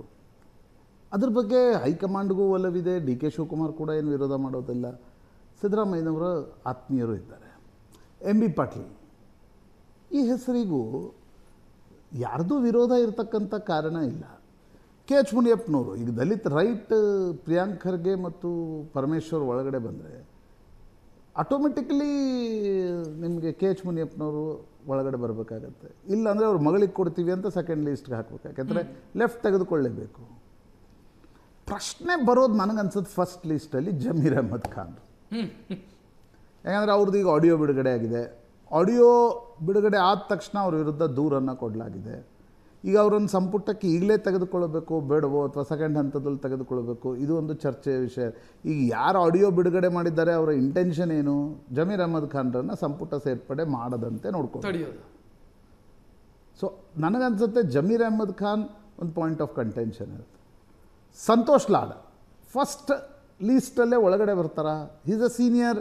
ಅದ್ರ ಬಗ್ಗೆ ಹೈಕಮಾಂಡ್ಗೂ ಒಲವಿದೆ. DK ಶಿವಕುಮಾರ್ ಕೂಡ ಏನು ವಿರೋಧ ಮಾಡೋದಿಲ್ಲ. ಸಿದ್ದರಾಮಯ್ಯನವರ ಆತ್ಮೀಯರು ಇದ್ದಾರೆ. MB ಪಾಟೀಲ್, ಈ ಹೆಸರಿಗೂ ಯಾರ್ದೂ ವಿರೋಧ ಇರತಕ್ಕಂಥ ಕಾರಣ ಇಲ್ಲ. KH ಮುನಿಯಪ್ಪನವರು, ಈಗ ದಲಿತ್ ರೈಟ್ ಪ್ರಿಯಾಂಕ್ ಖರ್ಗೆ ಮತ್ತು ಪರಮೇಶ್ವರ್ ಒಳಗಡೆ ಬಂದರೆ ಆಟೋಮೆಟಿಕಲಿ ನಿಮಗೆ KH ಮುನಿಯಪ್ಪನವರು ಒಳಗಡೆ ಬರಬೇಕಾಗತ್ತೆ. ಇಲ್ಲಾಂದರೆ ಅವ್ರ ಮಗಳಿಗೆ ಕೊಡ್ತೀವಿ ಅಂತ ಸೆಕೆಂಡ್ ಲೀಸ್ಟ್ಗೆ ಹಾಕಬೇಕು. ಯಾಕೆಂದರೆ ಲೆಫ್ಟ್ ತೆಗೆದುಕೊಳ್ಳೇಬೇಕು. ಪ್ರಶ್ನೆ ಬರೋದು ನನಗನ್ಸುತ್ತೆ ಫಸ್ಟ್ ಲೀಸ್ಟಲ್ಲಿ ಜಮೀರ್ ಅಹ್ಮದ್ ಖಾನ್. ಯಾಕಂದರೆ ಅವ್ರದ್ದು ಈಗ ಆಡಿಯೋ ಬಿಡುಗಡೆ ಆಗಿದೆ. ಆಡಿಯೋ ಬಿಡುಗಡೆ ಆದ ತಕ್ಷಣ ಅವ್ರ ವಿರುದ್ಧ ದೂರನ್ನು ಕೊಡಲಾಗಿದೆ. ಈಗ ಅವರನ್ನು ಸಂಪುಟಕ್ಕೆ ಈಗಲೇ ತೆಗೆದುಕೊಳ್ಳಬೇಕು ಬೇಡವೋ ಅಥವಾ ಸೆಕೆಂಡ್ ಹಂತದಲ್ಲಿ ತೆಗೆದುಕೊಳ್ಳಬೇಕು, ಇದು ಒಂದು ಚರ್ಚೆಯ ವಿಷಯ. ಈಗ ಯಾರು ಆಡಿಯೋ ಬಿಡುಗಡೆ ಮಾಡಿದ್ದಾರೆ ಅವರ ಇಂಟೆನ್ಷನ್ ಏನು? ಜಮೀರ್ ಅಹ್ಮದ್ ಖಾನ್ರನ್ನು ಸಂಪುಟ ಸೇರ್ಪಡೆ ಮಾಡದಂತೆ ನೋಡ್ಕೊಂಡು. ಸೊ ನನಗನ್ಸುತ್ತೆ ಜಮೀರ್ ಅಹ್ಮದ್ ಖಾನ್ ಒಂದು ಪಾಯಿಂಟ್ ಆಫ್ ಕಂಟೆನ್ಷನ್ ಇರುತ್ತೆ. ಸಂತೋಷ್ ಲಾಡ್ ಫಸ್ಟ್ ಲೀಸ್ಟಲ್ಲೇ ಒಳಗಡೆ ಬರ್ತಾರಾ? ಈಸ್ ಅ ಸೀನಿಯರ್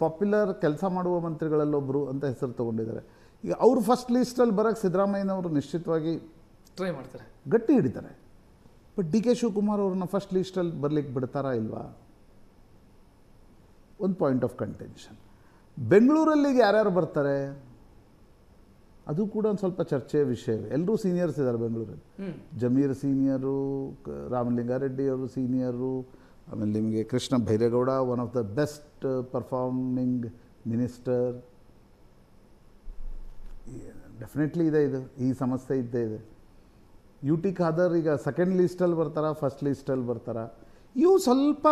ಪಾಪ್ಯುಲರ್ ಕೆಲಸ ಮಾಡುವ ಮಂತ್ರಿಗಳಲ್ಲೊಬ್ಬರು ಅಂತ ಹೆಸರು ತೊಗೊಂಡಿದ್ದಾರೆ. ಈಗ ಅವರು ಫಸ್ಟ್ ಲೀಸ್ಟಲ್ಲಿ ಬರೋಕ್ಕೆ ಸಿದ್ದರಾಮಯ್ಯನವರು ನಿಶ್ಚಿತವಾಗಿ ಟ್ರೈ ಮಾಡ್ತಾರೆ, ಗಟ್ಟಿ ಹಿಡಿತಾರೆ. ಬಟ್ DK ಶಿವಕುಮಾರ್ ಅವ್ರನ್ನ ಫಸ್ಟ್ ಲೀಸ್ಟಲ್ಲಿ ಬರಲಿಕ್ಕೆ ಬಿಡ್ತಾರಾ ಇಲ್ವಾ? ಒಂದು ಪಾಯಿಂಟ್ ಆಫ್ ಕಂಟೆನ್ಷನ್. ಬೆಂಗಳೂರಲ್ಲಿಗೆ ಯಾರ್ಯಾರು ಬರ್ತಾರೆ ಅದು ಕೂಡ ಒಂದು ಸ್ವಲ್ಪ ಚರ್ಚೆಯ ವಿಷಯವೇ. ಎಲ್ಲರೂ ಸೀನಿಯರ್ಸ್ ಇದ್ದಾರೆ ಬೆಂಗಳೂರಲ್ಲಿ. ಜಮೀರ್ ಸೀನಿಯರು, ರಾಮಲಿಂಗಾರೆಡ್ಡಿ ಅವರು ಸೀನಿಯರು, ಆಮೇಲೆ ನಿಮಗೆ Krishna Byregowda, one of the best performing minister. Definitely ಇದೆ, ಈ ಸಮಸ್ಯೆ ಇದ್ದೇ ಇದೆ. UT ಖಾದರ್ ಈಗ ಸೆಕೆಂಡ್ ಲೀಸ್ಟಲ್ಲಿ ಬರ್ತಾರಾ ಫಸ್ಟ್ ಲೀಸ್ಟಲ್ಲಿ ಬರ್ತಾರಾ? ಇವು ಸ್ವಲ್ಪ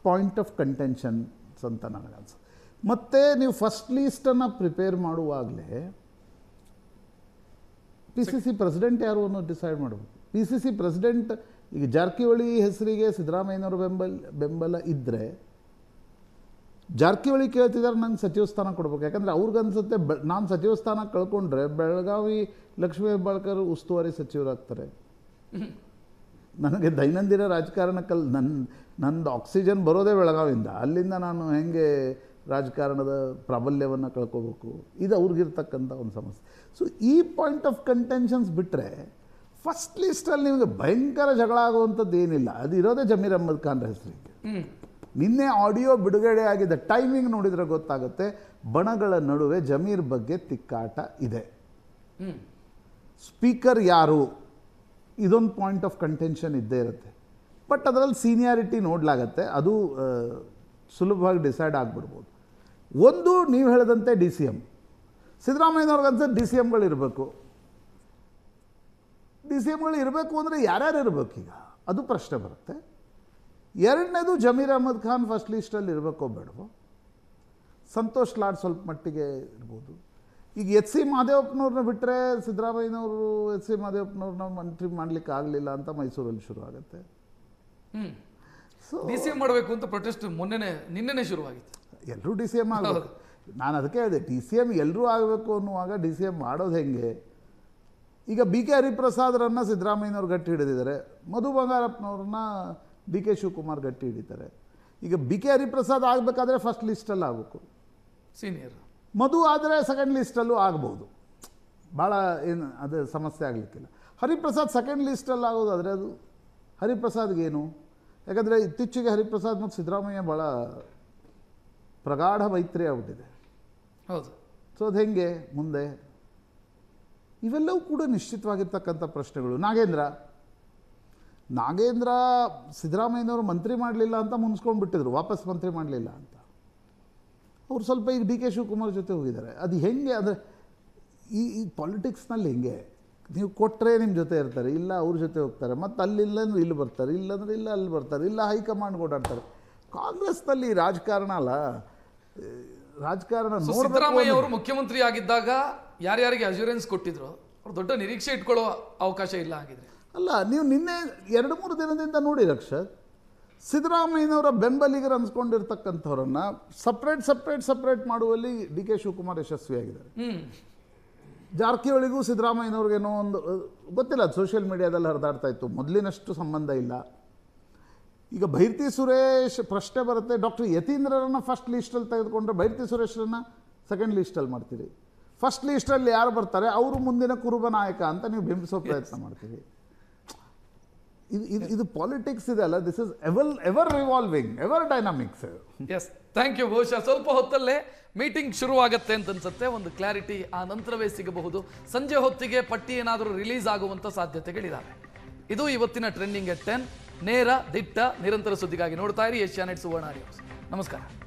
ಪಾಯಿಂಟ್ ಆಫ್ ಕಂಟೆನ್ಷನ್ಸ್ ಅಂತ ನನಗನ್ಸುತ್ತೆ. ಮತ್ತು ನೀವು ಫಸ್ಟ್ ಲೀಸ್ಟನ್ನು ಪ್ರಿಪೇರ್ ಮಾಡುವಾಗಲೇ PCC ಪ್ರೆಸಿಡೆಂಟ್ ಯಾರು ಅನ್ನೋದು ಡಿಸೈಡ್ ಮಾಡಬೇಕು. PCC ಪ್ರೆಸಿಡೆಂಟ್ ಈಗ ಜಾರಕಿಹೊಳಿ ಹೆಸರಿಗೆ ಸಿದ್ದರಾಮಯ್ಯನವ್ರ ಬೆಂಬಲ ಇದ್ದರೆ ಜಾರಕಿಹೊಳಿ ಕೇಳ್ತಿದ್ದಾರೆ ನಂಗೆ ಸಚಿವ ಸ್ಥಾನ ಕೊಡ್ಬೇಕು. ಯಾಕಂದರೆ ಅವ್ರಿಗನ್ಸುತ್ತೆ ನಾನು ಸಚಿವ ಸ್ಥಾನ ಕಳ್ಕೊಂಡ್ರೆ ಬೆಳಗಾವಿ ಲಕ್ಷ್ಮೀ ಹೆಬ್ಬಾಳ್ಕರ್ ಉಸ್ತುವಾರಿ ಸಚಿವರಾಗ್ತಾರೆ. ನನಗೆ ದೈನಂದಿನ ರಾಜಕಾರಣಕ್ಕಲ್ಲಿ ನಂದು ಆಕ್ಸಿಜನ್ ಬರೋದೇ ಬೆಳಗಾವಿಯಿಂದ, ಅಲ್ಲಿಂದ ನಾನು ಹೆಂಗೆ ರಾಜಕಾರಣದ ಪ್ರಾಬಲ್ಯವನ್ನು ಕಳ್ಕೋಬೇಕು, ಇದು ಅವ್ರಿಗಿರ್ತಕ್ಕಂಥ ಒಂದು ಸಮಸ್ಯೆ. ಸೊ ಈ ಪಾಯಿಂಟ್ ಆಫ್ ಕಂಟೆನ್ಷನ್ಸ್ ಬಿಟ್ಟರೆ ಫಸ್ಟ್ ಲೀಸ್ಟಲ್ಲಿ ನಿಮಗೆ ಭಯಂಕರ ಜಗಳ ಆಗುವಂಥದ್ದು ಏನಿಲ್ಲ. ಅದು ಇರೋದೇ ಜಮೀರ್ ಅಹ್ಮದ್ ಖಾನ್ ಹೆಸರಿಗೆ. ನಿನ್ನೆ ಆಡಿಯೋ ಬಿಡುಗಡೆ ಆಗಿದ್ದ ಟೈಮಿಂಗ್ ನೋಡಿದರೆ ಗೊತ್ತಾಗುತ್ತೆ, ಬಣಗಳ ನಡುವೆ ಜಮೀರ್ ಬಗ್ಗೆ ತಿಕ್ಕಾಟ ಇದೆ. ಸ್ಪೀಕರ್ ಯಾರು, ಇದೊಂದು ಪಾಯಿಂಟ್ ಆಫ್ ಕಂಟೆನ್ಷನ್ ಇದ್ದೇ ಇರುತ್ತೆ. ಬಟ್ ಅದರಲ್ಲಿ ಸೀನಿಯಾರಿಟಿ ನೋಡಲಾಗತ್ತೆ, ಅದು ಸುಲಭವಾಗಿ ಡಿಸೈಡ್ ಆಗಿಬಿಡ್ಬೋದು. ಒಂದು ನೀವು ಹೇಳಿದಂತೆ DCM, ಸಿದ್ದರಾಮಯ್ಯನವ್ರಿಗನ್ಸುತ್ತೆ DCMಗಳು ಇರಬೇಕು. DCMಗಳು ಇರಬೇಕು ಅಂದರೆ ಯಾರ್ಯಾರು ಇರಬೇಕು ಈಗ ಅದು ಪ್ರಶ್ನೆ ಬರುತ್ತೆ. ಎರಡನೇದು ಜಮೀರ್ ಅಹ್ಮದ್ ಖಾನ್ ಫಸ್ಟ್ ಲೀಸ್ಟಲ್ಲಿ ಇರಬೇಕೋ ಬೇಡವೋ. ಸಂತೋಷ್ ಲಾಡ್ ಸ್ವಲ್ಪ ಮಟ್ಟಿಗೆ ಇರ್ಬೋದು. ಈಗ HC ಮಹದೇವಪ್ಪನವ್ರನ್ನ ಬಿಟ್ಟರೆ ಸಿದ್ದರಾಮಯ್ಯನವರು HC ಮಹದೇವಪ್ಪನವ್ರನ್ನ ಮಂತ್ರಿ ಮಾಡಲಿಕ್ಕೆ ಆಗಲಿಲ್ಲ ಅಂತ ಮೈಸೂರಲ್ಲಿ ಶುರು ಆಗುತ್ತೆ. ಸೊ DCM ಮಾಡಬೇಕು ಅಂತ ಪ್ರೊಟೆಸ್ಟ್ ನಿನ್ನೆನೇ ಶುರುವಾಗಿತ್ತು. ಎಲ್ಲರೂ DCM ಆಗಬೇಕು. ನಾನು ಅದಕ್ಕೆ ಹೇಳಿದೆ, DCM ಎಲ್ಲರೂ ಆಗಬೇಕು ಅನ್ನುವಾಗ DCM ಮಾಡೋದು ಹೆಂಗೆ? ಈಗ BK ಹರಿಪ್ರಸಾದ್ರನ್ನು ಸಿದ್ದರಾಮಯ್ಯನವ್ರು ಗಟ್ಟಿ ಹಿಡಿದಿದ್ದಾರೆ, ಮಧು ಬಂಗಾರಪ್ಪನವ್ರನ್ನ DK ಶಿವಕುಮಾರ್ ಗಟ್ಟಿ ಹಿಡಿತಾರೆ. ಈಗ BK ಹರಿಪ್ರಸಾದ್ ಆಗಬೇಕಾದ್ರೆ ಫಸ್ಟ್ ಲೀಸ್ಟಲ್ಲಿ ಆಗಬೇಕು, ಸೀನಿಯರ್. ಮಧು ಆದರೆ ಸೆಕೆಂಡ್ ಲೀಸ್ಟಲ್ಲೂ ಆಗ್ಬೋದು, ಭಾಳ ಏನು ಅದು ಸಮಸ್ಯೆ ಆಗಲಿಕ್ಕಿಲ್ಲ. ಹರಿಪ್ರಸಾದ್ ಸೆಕೆಂಡ್ ಲೀಸ್ಟಲ್ಲಿ ಆಗೋದಾದರೆ ಅದು ಹರಿಪ್ರಸಾದ್ಗೇನು? ಯಾಕಂದರೆ ಇತ್ತೀಚೆಗೆ ಹರಿಪ್ರಸಾದ್ ಮತ್ತು ಸಿದ್ದರಾಮಯ್ಯ ಭಾಳ ಪ್ರಗಾಢ ಮೈತ್ರಿ ಆಗ್ಬಿಟ್ಟಿದೆ. ಹೌದು. ಸೊ ಅದು ಹೆಂಗೆ ಮುಂದೆ? ಇವೆಲ್ಲವೂ ಕೂಡ ನಿಶ್ಚಿತವಾಗಿರ್ತಕ್ಕಂಥ ಪ್ರಶ್ನೆಗಳು. ನಾಗೇಂದ್ರ ಸಿದ್ದರಾಮಯ್ಯನವರು ಮಂತ್ರಿ ಮಾಡಲಿಲ್ಲ ಅಂತ ಮುನ್ಸ್ಕೊಂಡ್ಬಿಟ್ಟಿದ್ರು, ವಾಪಸ್ ಮಂತ್ರಿ ಮಾಡಲಿಲ್ಲ ಅಂತ. ಅವ್ರು ಸ್ವಲ್ಪ ಈಗ DK ಶಿವಕುಮಾರ್ ಜೊತೆ ಹೋಗಿದ್ದಾರೆ. ಅದು ಹೆಂಗೆ ಅಂದರೆ ಈ ಪಾಲಿಟಿಕ್ಸ್ನಲ್ಲಿ ಹೆಂಗೆ, ನೀವು ಕೊಟ್ಟರೆ ನಿಮ್ಮ ಜೊತೆ ಇರ್ತಾರೆ, ಇಲ್ಲ ಅವ್ರ ಜೊತೆ ಹೋಗ್ತಾರೆ, ಮತ್ತು ಅಲ್ಲಿಲ್ಲ ಅಂದ್ರೆ ಇಲ್ಲಿ ಬರ್ತಾರೆ, ಇಲ್ಲಾಂದ್ರೆ ಇಲ್ಲ ಅಲ್ಲಿ ಬರ್ತಾರೆ, ಇಲ್ಲ ಹೈಕಮಾಂಡ್ ಓಡಾಡ್ತಾರೆ. ಕಾಂಗ್ರೆಸ್ನಲ್ಲಿ ರಾಜಕಾರಣ ಅಲ್ಲ, ರಾಜಕಾರಣ. ಸಿದ್ದರಾಮಯ್ಯ ಅವರು ಮುಖ್ಯಮಂತ್ರಿ ಆಗಿದ್ದಾಗ ಯಾರ್ಯಾರಿಗೆ ಅಶ್ಯೂರೆನ್ಸ್ ಕೊಟ್ಟಿದ್ರು ಅವ್ರು ದೊಡ್ಡ ನಿರೀಕ್ಷೆ ಇಟ್ಕೊಳ್ಳೋ ಅವಕಾಶ ಇಲ್ಲ ಆಗಿದ್ರೆ ಅಲ್ಲ. ನೀವು ನಿನ್ನೆ 2-3 ದಿನದಿಂದ ನೋಡಿ ರಕ್ಷತ್, ಸಿದ್ದರಾಮಯ್ಯನವರ ಬೆಂಬಲಿಗರು ಅನ್ಸ್ಕೊಂಡಿರ್ತಕ್ಕಂಥವ್ರನ್ನ ಸಪ್ರೇಟ್ ಮಾಡುವಲ್ಲಿ DK ಶಿವಕುಮಾರ್ ಯಶಸ್ವಿಯಾಗಿದ್ದಾರೆ. ಜಾರಕಿಹೊಳಿಗೂ ಸಿದ್ದರಾಮಯ್ಯನವ್ರಿಗೇನೋ ಒಂದು ಗೊತ್ತಿಲ್ಲ, ಅದು ಸೋಷಿಯಲ್ ಮೀಡಿಯಾದಲ್ಲಿ ಹರಿದಾಡ್ತಾ ಇತ್ತು. ಮೊದಲಿನಷ್ಟು ಸಂಬಂಧ ಇಲ್ಲ. ಈಗ ಭೈರತಿ ಸುರೇಶ್ ಪ್ರಶ್ನೆ ಬರುತ್ತೆ, ಡಾಕ್ಟರ್ ಯತೀಂದ್ರರನ್ನ ಫಸ್ಟ್ ಲೀಸ್ಟಲ್ಲಿ ತೆಗೆದುಕೊಂಡ್ರೆ ಭೈರತಿ ಸುರೇಶ್ರನ್ನ ಸೆಕೆಂಡ್ ಲೀಸ್ಟಲ್ಲಿ ಮಾಡ್ತೀರಿ. ಫಸ್ಟ್ ಲೀಸ್ಟಲ್ಲಿ ಯಾರು ಬರ್ತಾರೆ ಅವರು ಮುಂದಿನ ಕುರುಬ ನಾಯಕ ಅಂತ ನೀವು ಬಿಂಬಿಸೋ ಪ್ರಯತ್ನ ಮಾಡ್ತೀರಿ. ಇದು ಪಾಲಿಟಿಕ್ಸ್ ಇದೆ ಅಲ್ಲ, this is ever revolving, ever dynamics. Yes, thank you. ಬಹುಶಃ ಸ್ವಲ್ಪ ಹೊತ್ತಲ್ಲೇ ಮೀಟಿಂಗ್ ಶುರುವಾಗತ್ತೆ ಅಂತ ಅನ್ಸುತ್ತೆ. ಒಂದು ಕ್ಲಾರಿಟಿ ಆ ನಂತರವೇ ಸಿಗಬಹುದು. ಸಂಜೆ ಹೊತ್ತಿಗೆ ಪಟ್ಟಿ ಏನಾದರೂ ರಿಲೀಸ್ ಆಗುವಂಥ ಸಾಧ್ಯತೆಗಳಿದ್ದಾವೆ. ಇದು ಇವತ್ತಿನ ಟ್ರೆಂಡಿಂಗ್ ಎಟ್ 10. ನೇರ, ದಿಟ್ಟ, ನಿರಂತರ ಸುದ್ದಿಗಾಗಿ ನೋಡ್ತಾ ಇರಿ ಏಷ್ಯಾನೆಟ್ ಸುವರ್ಣ ನ್ಯೂಸ್. ನಮಸ್ಕಾರ.